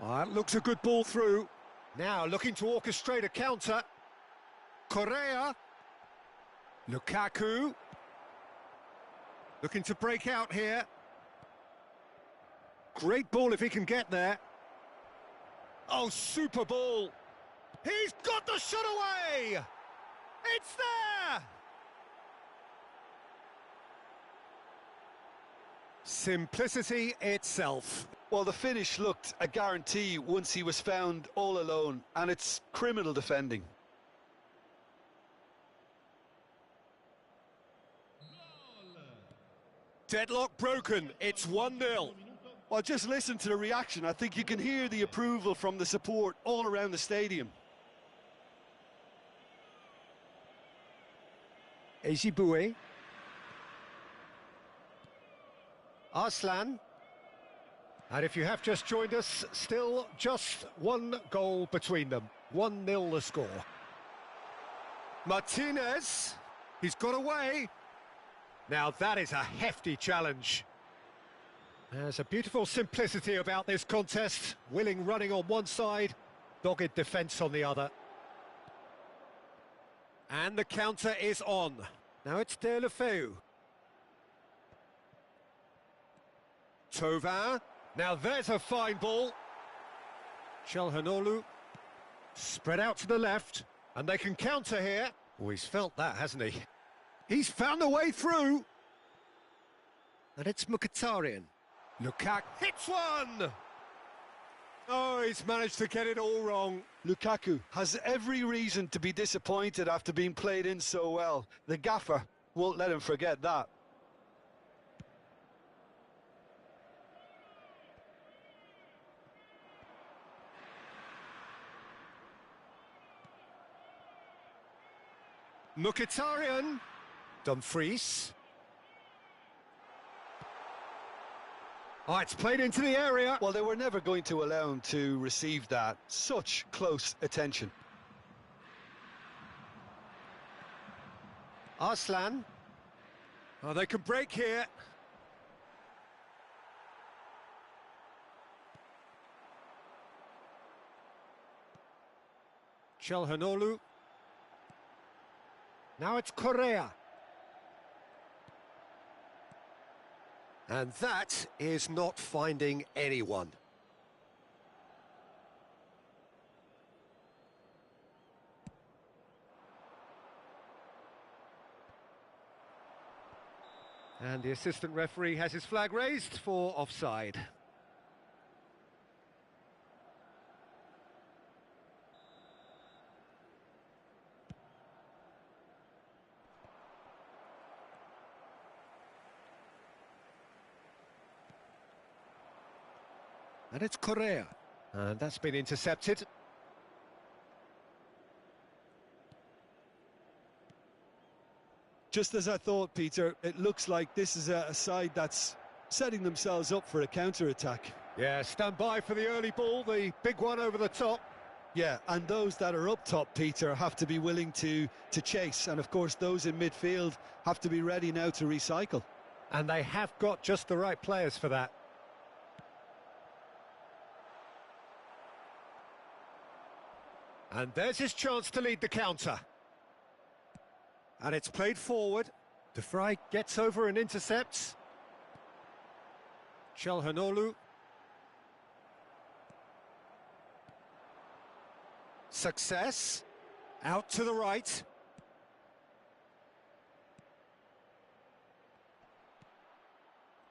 Oh, that looks a good ball through. Now looking to orchestrate a counter. Correa. Lukaku. Looking to break out here. Great ball if he can get there. Oh, super ball. He's got the shot away! It's there! Simplicity itself. Well, the finish looked a guarantee once he was found all alone, and it's criminal defending. Deadlock broken, it's 1-0. Well, just listen to the reaction. I think you can hear the approval from the support all around the stadium. Ezibue. Arslan. And if you have just joined us, still just one goal between them. 1-0 the score. Martinez, he's got away. Now that is a hefty challenge. There's a beautiful simplicity about this contest. Willing running on one side, dogged defence on the other. And the counter is on. Now it's Deulofeu. Thauvin. Now there's a fine ball. Çalhanoğlu. Spread out to the left. And they can counter here. Oh, he's felt that, hasn't he? He's found a way through. And it's Mkhitaryan. Lukaku hits one! Oh, he's managed to get it all wrong. Lukaku has every reason to be disappointed after being played in so well. The gaffer won't let him forget that. Mkhitaryan. Dumfries. Oh, it's played into the area. Well, they were never going to allow him to receive that. Such close attention. Arslan. Oh, they can break here. Çalhanoğlu. Now it's Correa. And that is not finding anyone. And the assistant referee has his flag raised for offside. And it's Correa. And that's been intercepted. Just as I thought, Peter, it looks like this is a side that's setting themselves up for a counter-attack. Yeah, stand by for the early ball, the big one over the top. Yeah, and those that are up top, Peter, have to be willing to chase. And, of course, those in midfield have to be ready now to recycle. And they have got just the right players for that. And there's his chance to lead the counter. And it's played forward. De Vrij gets over and intercepts. Çalhanoğlu. Success. Out to the right.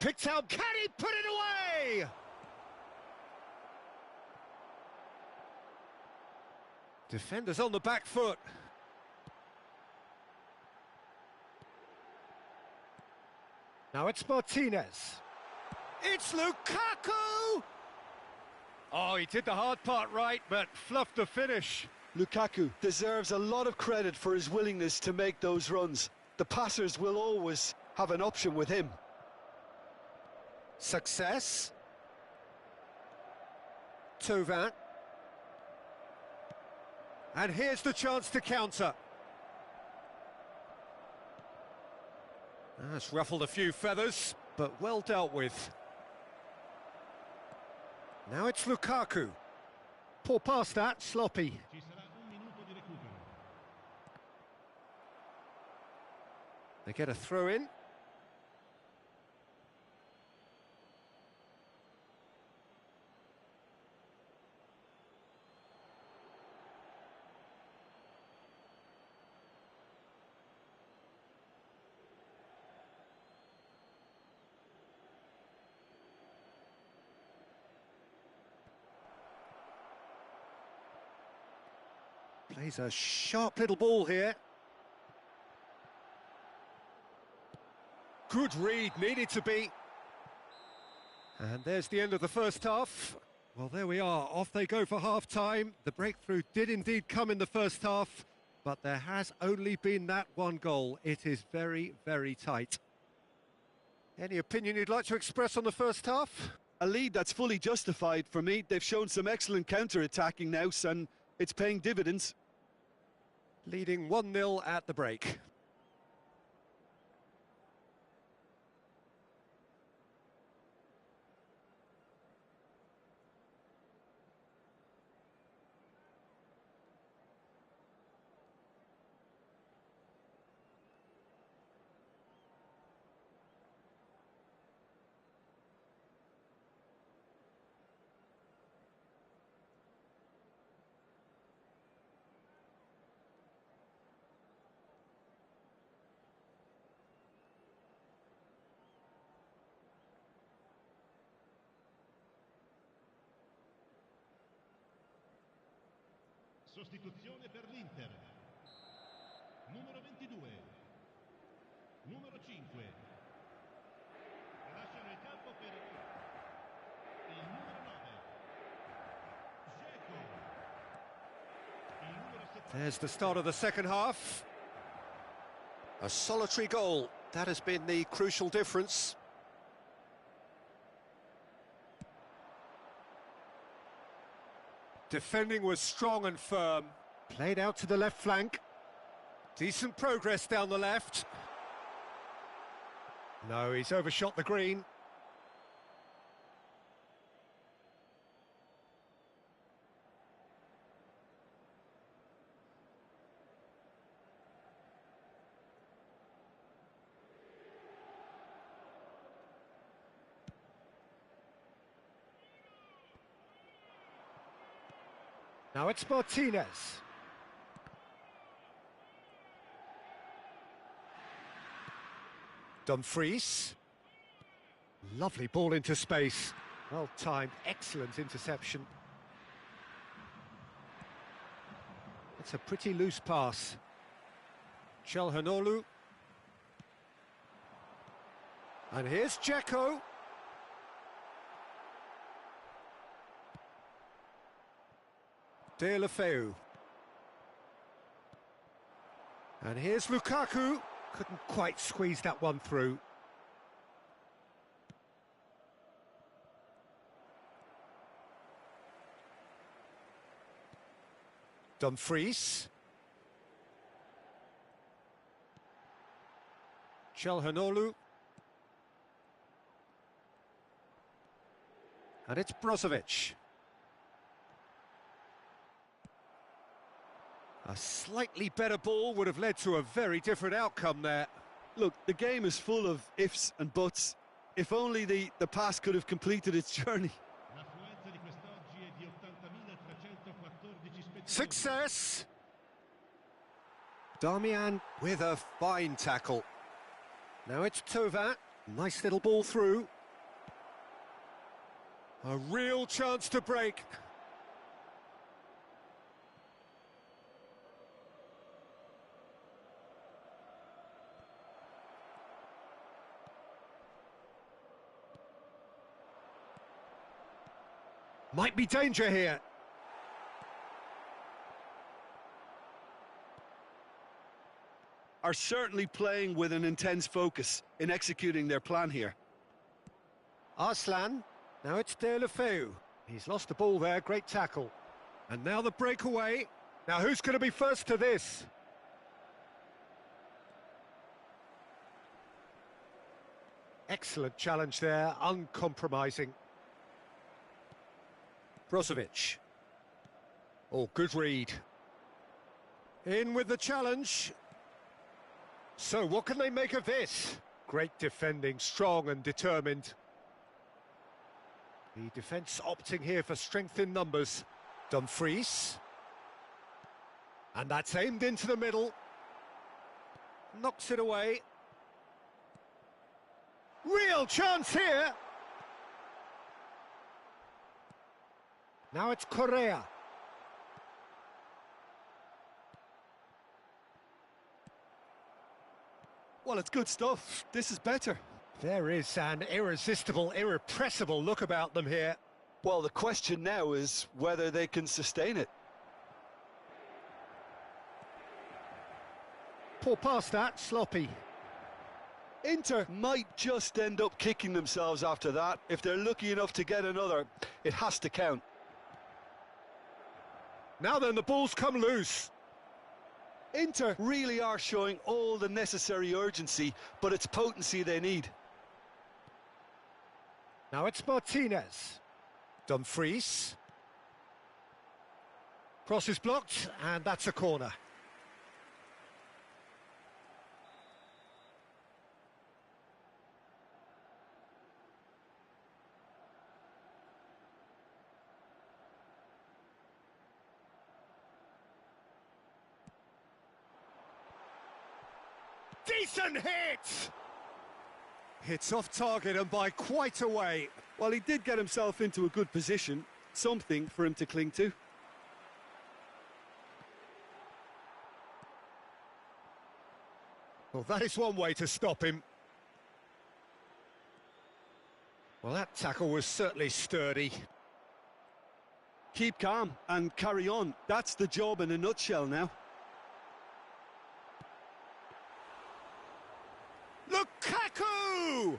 Picked out. Can he put it away? Defenders on the back foot. Now it's Martinez. It's Lukaku! Oh, he did the hard part right, but fluffed the finish. Lukaku deserves a lot of credit for his willingness to make those runs. The passers will always have an option with him. Success. Thauvin. And here's the chance to counter. That's ruffled a few feathers, but well dealt with. Now it's Lukaku. Poor pass that, sloppy. They get a throw in. Plays a sharp little ball here. Good read, needed to be. And there's the end of the first half. Well, there we are, off they go for half-time. The breakthrough did indeed come in the first half, but there has only been that one goal. It is very, very tight. Any opinion you'd like to express on the first half? A lead that's fully justified for me. They've shown some excellent counter-attacking now, and it's paying dividends. Leading 1-0 at the break. Sostituzione per l'Inter. Numero 22. Numero 5. Lasciano il campo per il numero 9. Dzeko. Il numero 7. There's the start of the second half. A solitary goal. That has been the crucial difference. Defending was strong and firm. Played out to the left flank. Decent progress down the left. No, he's overshot the green. Now it's Martinez. Dumfries. Lovely ball into space. Well timed, excellent interception. It's a pretty loose pass. Çalhanoğlu. And here's Dzeko. Deulofeu. And here's Lukaku. Couldn't quite squeeze that one through. Dumfries. Çalhanoğlu. And it's Brozovic. A slightly better ball would have led to a very different outcome there. Look, the game is full of ifs and buts. If only the pass could have completed its journey. L'affluenza di quest'oggi è di 80.314 spettatori. Success! Darmian with a fine tackle. Now it's Tovat. Nice little ball through. A real chance to break. Might be danger here. Are certainly playing with an intense focus in executing their plan here. Arslan. Now it's Deulofeu. He's lost the ball there, great tackle. And now the breakaway. Now who's going to be first to this? Excellent challenge there, uncompromising. Brozovic. Oh, good read. In with the challenge. So what can they make of this? Great defending, strong and determined. The defence opting here for strength in numbers. Dumfries. And that's aimed into the middle. Knocks it away. Real chance here. Now it's Correa. Well, it's good stuff. This is better. There is an irresistible, irrepressible look about them here. Well, the question now is whether they can sustain it. Poor pass that, sloppy. Inter might just end up kicking themselves after that. If they're lucky enough to get another, it has to count. Now then, the ball's come loose. Inter really are showing all the necessary urgency, but it's potency they need. Now it's Martinez. Dumfries. Cross is blocked, and that's a corner. Decent hit! It's off target and by quite a way. Well, he did get himself into a good position, something for him to cling to. Well, that is one way to stop him. Well, that tackle was certainly sturdy. Keep calm and carry on. That's the job in a nutshell now. Lukaku!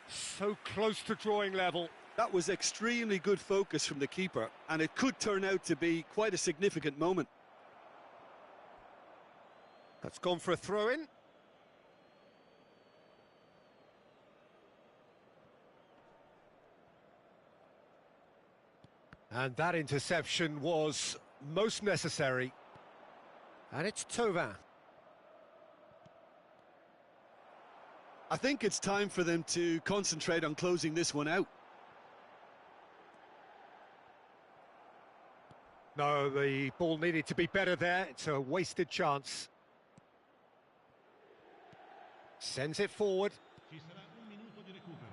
So close to drawing level. That was extremely good focus from the keeper, and it could turn out to be quite a significant moment. That's gone for a throw-in. And that interception was most necessary. And it's Thauvin. I think it's time for them to concentrate on closing this one out. No, the ball needed to be better there. It's a wasted chance. Sends it forward. Ci sarà un minuto di recupero.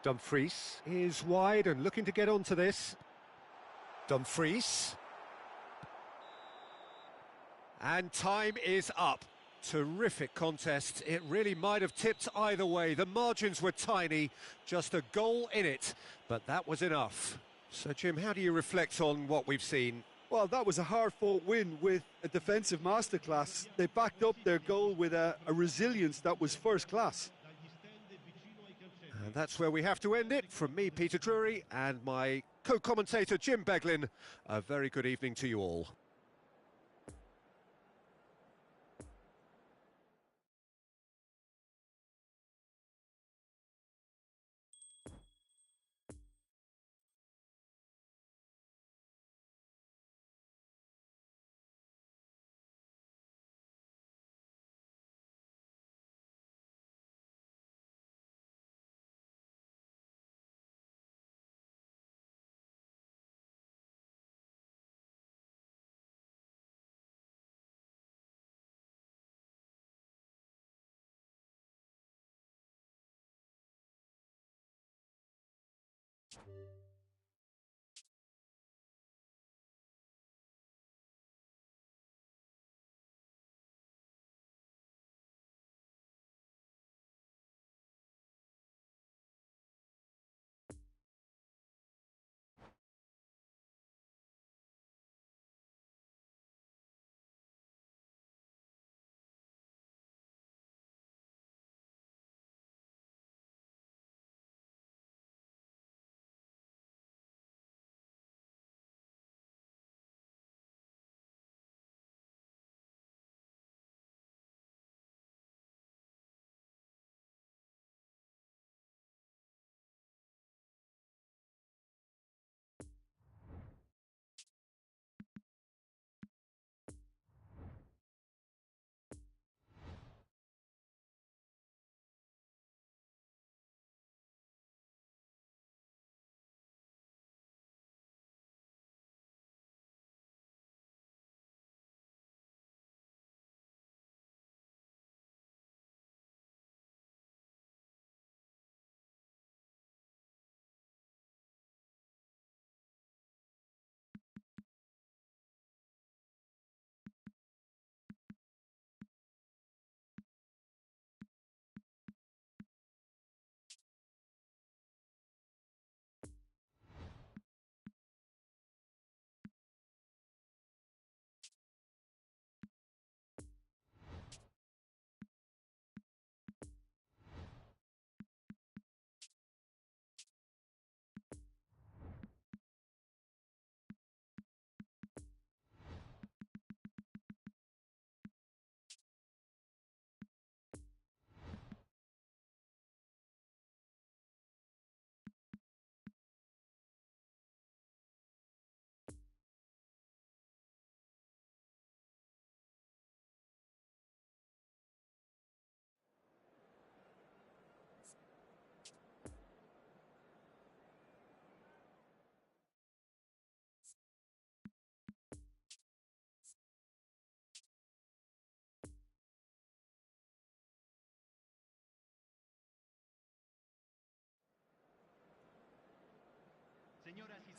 Dumfries is wide and looking to get onto this. Dumfries. And time is up. Terrific contest. It really might have tipped either way. The margins were tiny, just a goal in it, but that was enough. So, Jim, how do you reflect on what we've seen? Well, that was a hard-fought win with a defensive masterclass. They backed up their goal with a resilience that was first class. And that's where we have to end it. From me, Peter Drury, and my co-commentator, Jim Beglin, a very good evening to you all.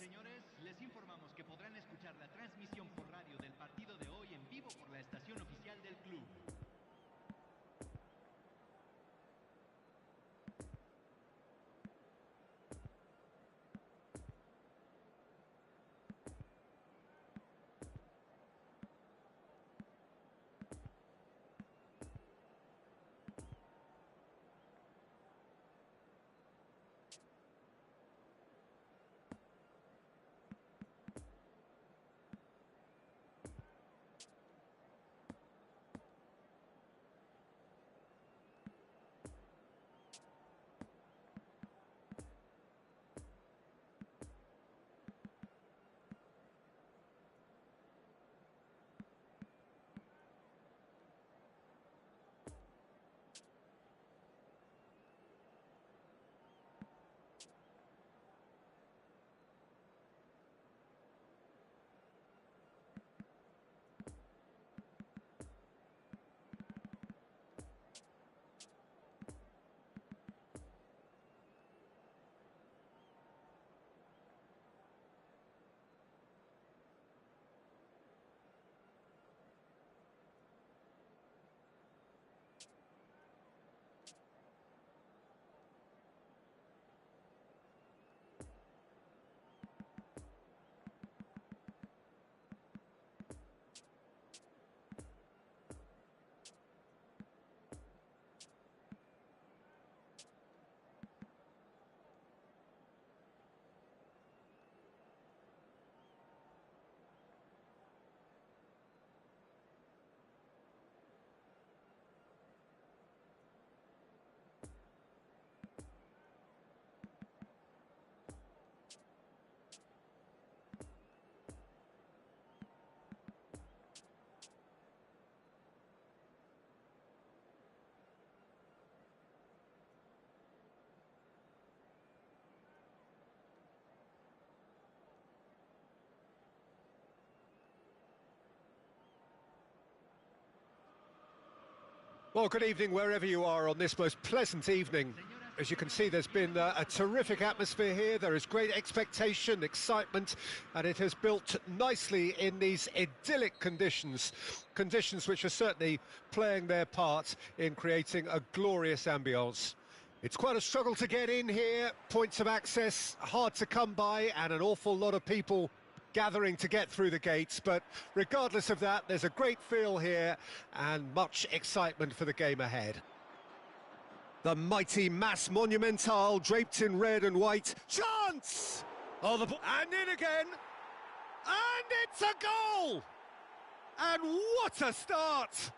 Señores, les informamos que podrán escuchar la transmisión por radio del partido de hoy en vivo por la estación oficial del club. Well, good evening wherever you are on this most pleasant evening. As you can see, there's been a terrific atmosphere here. There is great expectation, excitement, and it has built nicely in these idyllic conditions. Conditions which are certainly playing their part in creating a glorious ambience. It's quite a struggle to get in here, points of access hard to come by, and an awful lot of people gathering to get through the gates, but regardless of that, there's a great feel here and much excitement for the game ahead. The mighty Mass Monumental, draped in red and white. Chance! Oh, and in again! And it's a goal! And what a start!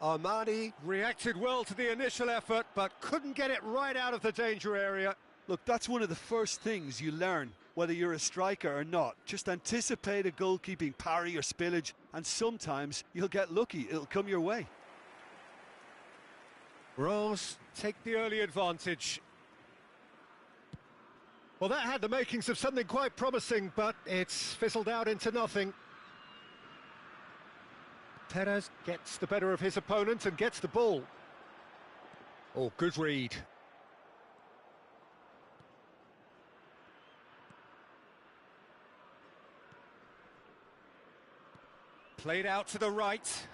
Armani reacted well to the initial effort, but couldn't get it right out of the danger area. Look, that's one of the first things you learn, whether you're a striker or not. Just anticipate a goalkeeping parry or spillage, and sometimes you'll get lucky, it'll come your way. Raul take the early advantage. Well, that had the makings of something quite promising, but it's fizzled out into nothing. Perez gets the better of his opponent and gets the ball. Oh, good read. Played out to the right.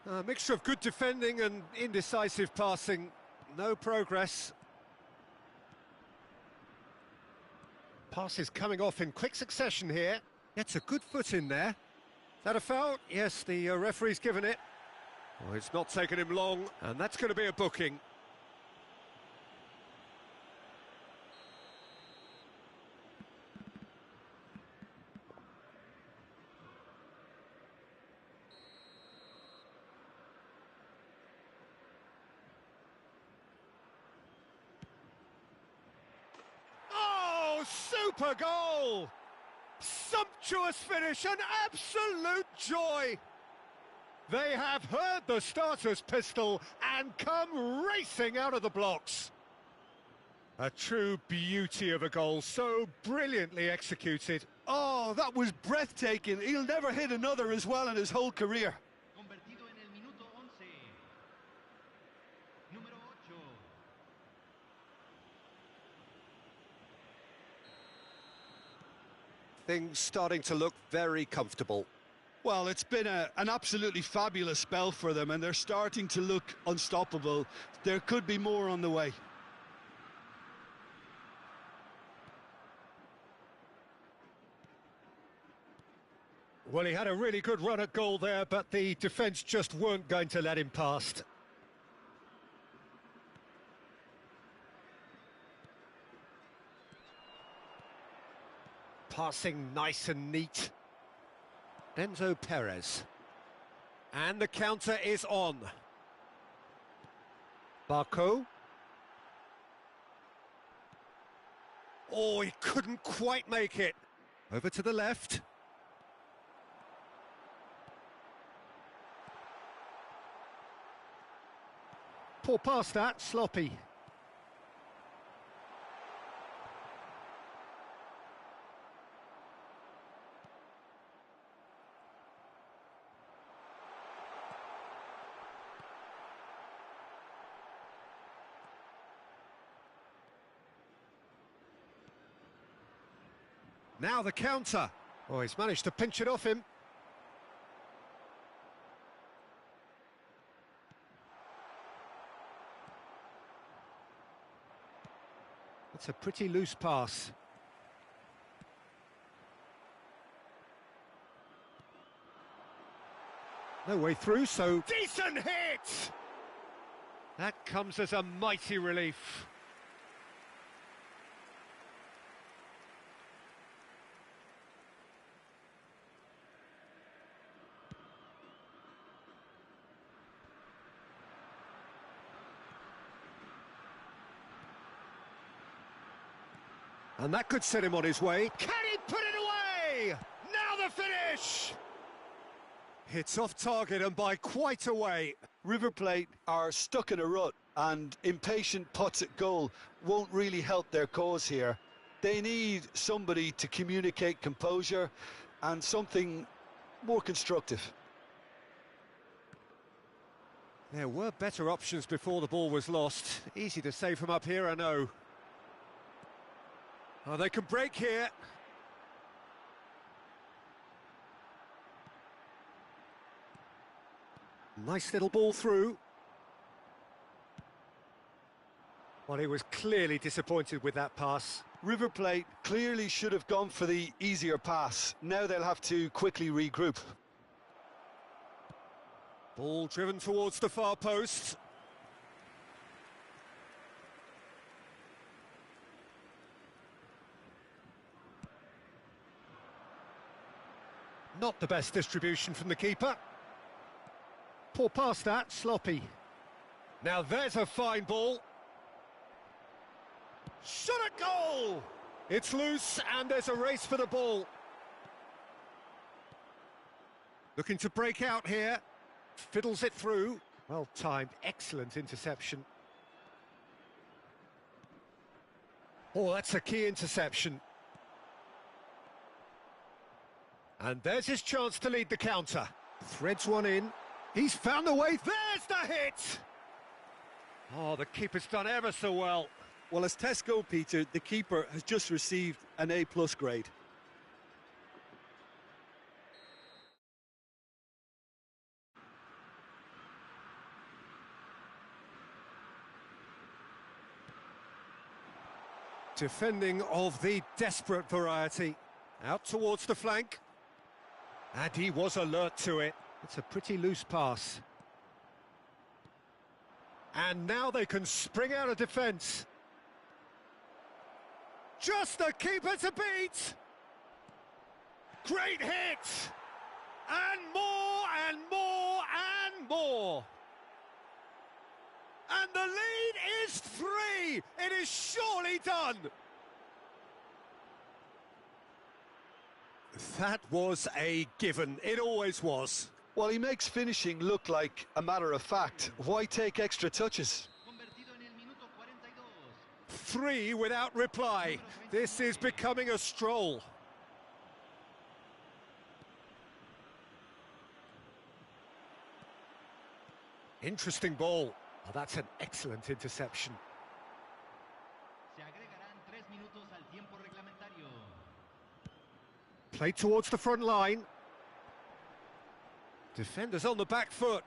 A mixture of good defending and indecisive passing. No progress. Passes coming off in quick succession here. Gets a good foot in there. Is that a foul? Yes, the referee's given it. Oh, it's not taken him long, and that's going to be a booking. Super goal! Sumptuous finish, an absolute joy! They have heard the starter's pistol and come racing out of the blocks. A true beauty of a goal, so brilliantly executed. Oh, that was breathtaking. He'll never hit another as well in his whole career. Convertido en el minuto 11. Número 8. Things starting to look very comfortable. Well, it's been an absolutely fabulous spell for them, and they're starting to look unstoppable. There could be more on the way. Well, he had a really good run at goal there, but the defence just weren't going to let him past. Passing nice and neat. Enzo Perez. And the counter is on. Barco. Oh, he couldn't quite make it. Over to the left. Poor pass that, sloppy. Now the counter. Oh, he's managed to pinch it off him. It's a pretty loose pass. No way through, so decent hit! That comes as a mighty relief. And that could set him on his way. Can he put it away? Now the finish! It's off target and by quite a way. River Plate are stuck in a rut, and impatient putts at goal won't really help their cause here. They need somebody to communicate composure and something more constructive. There were better options before the ball was lost. Easy to say from up here, I know. Oh, they can break here. Nice little ball through. Well, he was clearly disappointed with that pass. River Plate clearly should have gone for the easier pass. Now they'll have to quickly regroup. Ball driven towards the far post. Not the best distribution from the keeper. Poor pass that, sloppy. Now there's a fine ball. Shot at goal! It's loose and there's a race for the ball. Looking to break out here. Fiddles it through. Well timed, excellent interception. Oh, that's a key interception. And there's his chance to lead the counter. Threads one in. He's found the way. There's the hit! Oh, the keeper's done ever so well. Well, as tests go, Peter, the keeper has just received an A+ grade. Defending of the desperate variety. Out towards the flank. And he was alert to it. It's a pretty loose pass. And now they can spring out of defence. Just the keeper to beat! Great hit! And more and more and more! And the lead is 3! It is surely done! That was a given. It always was. Well, he makes finishing look like a matter of fact. Why take extra touches? 3 without reply. This is becoming a stroll. Interesting ball. Oh, that's an excellent interception. Played towards the front line. Defenders on the back foot.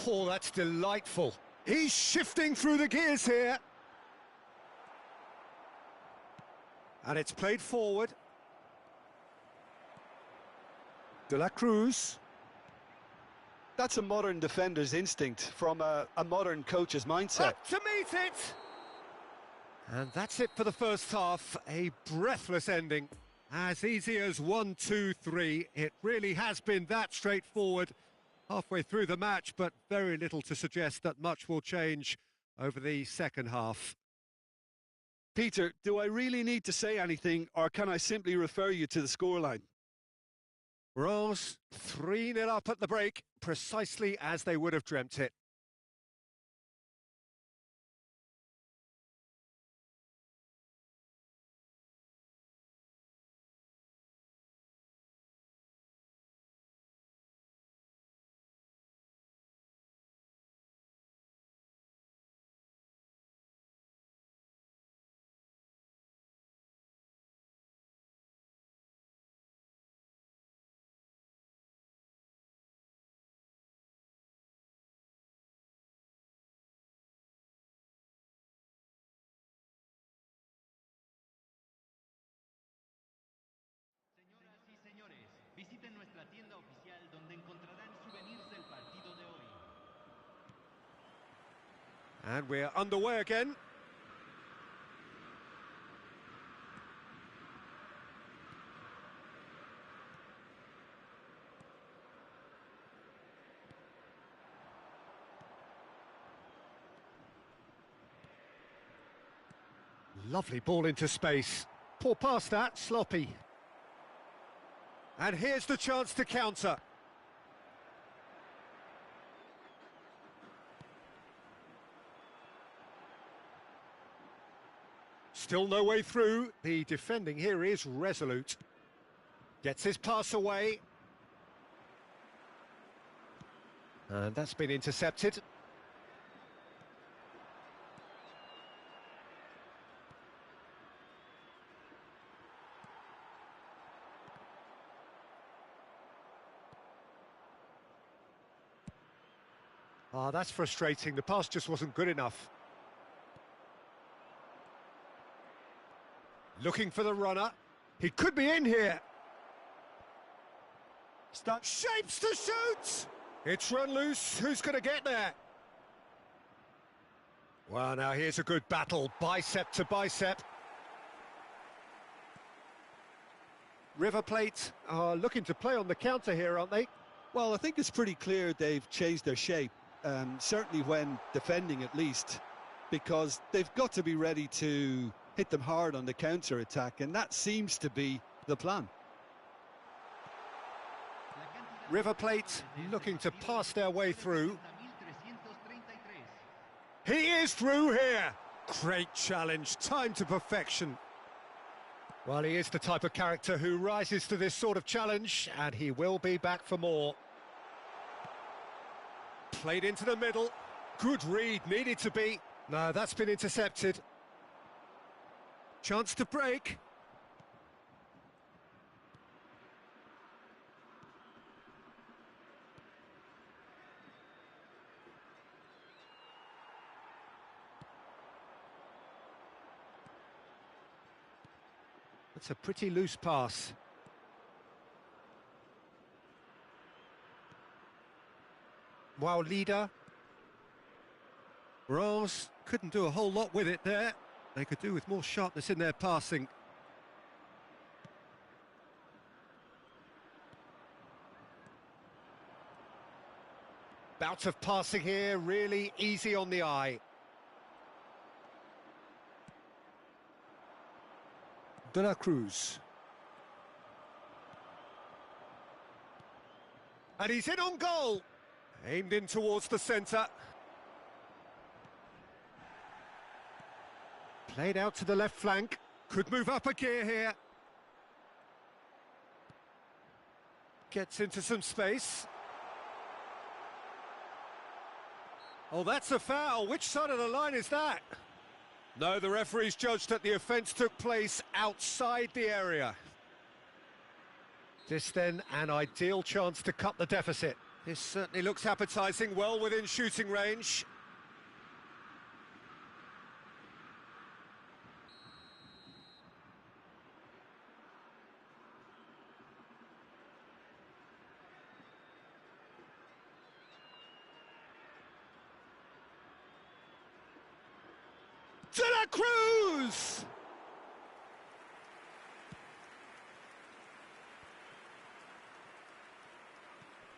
Oh, that's delightful. He's shifting through the gears here. And it's played forward. De la Cruz. That's a modern defender's instinct from a modern coach's mindset. Up to meet it! And that's it for the first half. A breathless ending. As easy as 1, 2, 3. It really has been that straightforward halfway through the match, but very little to suggest that much will change over the second half. Peter, do I really need to say anything, or can I simply refer you to the scoreline? Reims 3-0 up at the break, precisely as they would have dreamt it. Señoras y señores, visiten nuestra tienda oficial donde encontrarán souvenirs del partido de hoy. And we're underway again. Lovely ball into space. Poor pass that, sloppy. And here's the chance to counter. Still no way through. The defending here is resolute. Gets his pass away. And that's been intercepted. Ah, that's frustrating. The pass just wasn't good enough. Looking for the runner. He could be in here. Shapes to shoot! It's run loose. Who's going to get there? Well, now here's a good battle. Bicep to bicep. River Plate are looking to play on the counter here, aren't they? Well, I think it's pretty clear they've changed their shape. Certainly when defending at least, because they've got to be ready to hit them hard on the counter-attack, and that seems to be the plan. River Plate looking to pass their way through. He is through here. Great challenge, timed to perfection. Well, he is the type of character who rises to this sort of challenge, and he will be back for more. Played into the middle. Good read, needed to be. No, that's been intercepted. Chance to break. That's a pretty loose pass. Wow, leader. Reims couldn't do a whole lot with it there. They could do with more sharpness in their passing. Bout of passing here, really easy on the eye. De la Cruz. And he's in on goal. Aimed in towards the centre. Played out to the left flank. Could move up a gear here. Gets into some space. Oh, that's a foul. Which side of the line is that? No, the referee's judged that the offence took place outside the area. This then an ideal chance to cut the deficit. This certainly looks appetising, well within shooting range. De la Cruz!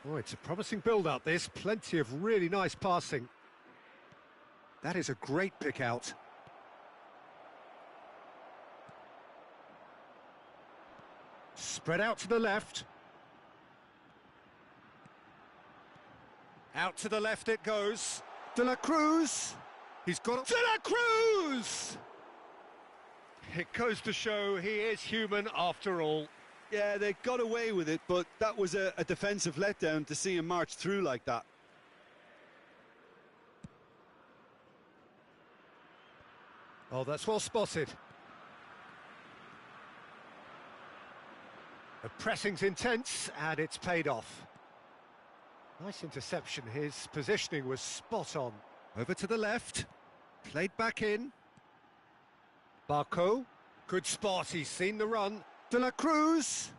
Oh, it's a promising build-up, this. Plenty of really nice passing. That is a great pick-out. Spread out to the left. Out to the left it goes. De la Cruz! He's got... De la Cruz! It goes to show he is human after all. Yeah, they got away with it, but that was a defensive letdown to see him march through like that. Oh, that's well spotted. The pressing's intense, and it's paid off. Nice interception. His positioning was spot on. Over to the left. Played back in. Barco. Good spot. He's seen the run. De la Cruz.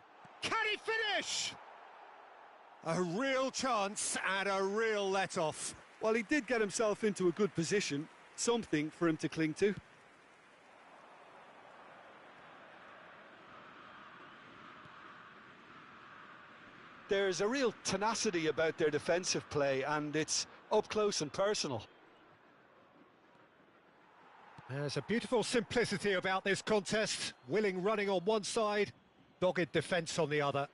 Can he finish? A real chance and a real let-off. Well, he did get himself into a good position. Something for him to cling to. There's a real tenacity about their defensive play, and it's up close and personal. There's a beautiful simplicity about this contest. Willing running on one side, dogged defence on the other.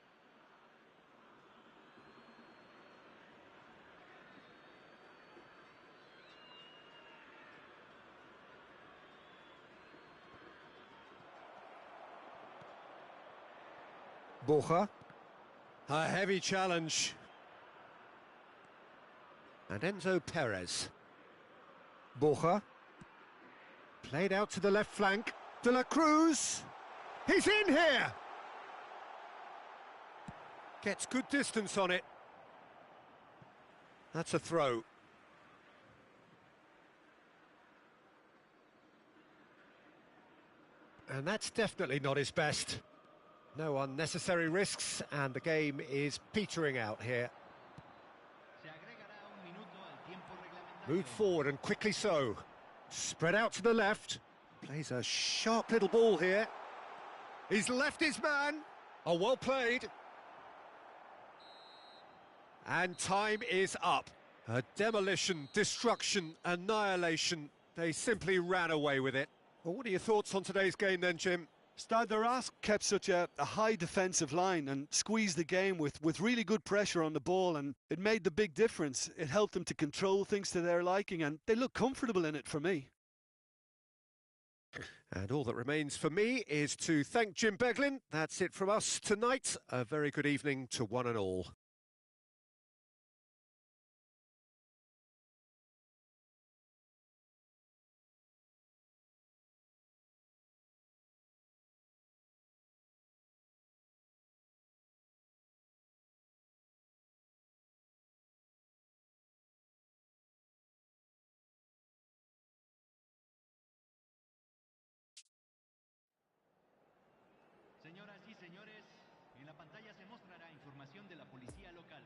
Borja. A heavy challenge. And Enzo Perez. Borja. Played out to the left flank. De la Cruz. He's in here. Gets good distance on it. That's a throw. And that's definitely not his best. No unnecessary risks, and the game is petering out here. Moved forward and quickly so. Spread out to the left. Plays a sharp little ball here. He's left his man. Oh, well played. And time is up. A demolition, destruction, annihilation. They simply ran away with it. Well, what are your thoughts on today's game then, Jim? Stade de Reims kept such a high defensive line and squeezed the game with really good pressure on the ball, and it made the big difference. It helped them to control things to their liking, and they look comfortable in it for me. And all that remains for me is to thank Jim Beglin. That's it from us tonight. A very good evening to one and all. Señoras y señores, en la pantalla se mostrará información de la policía local.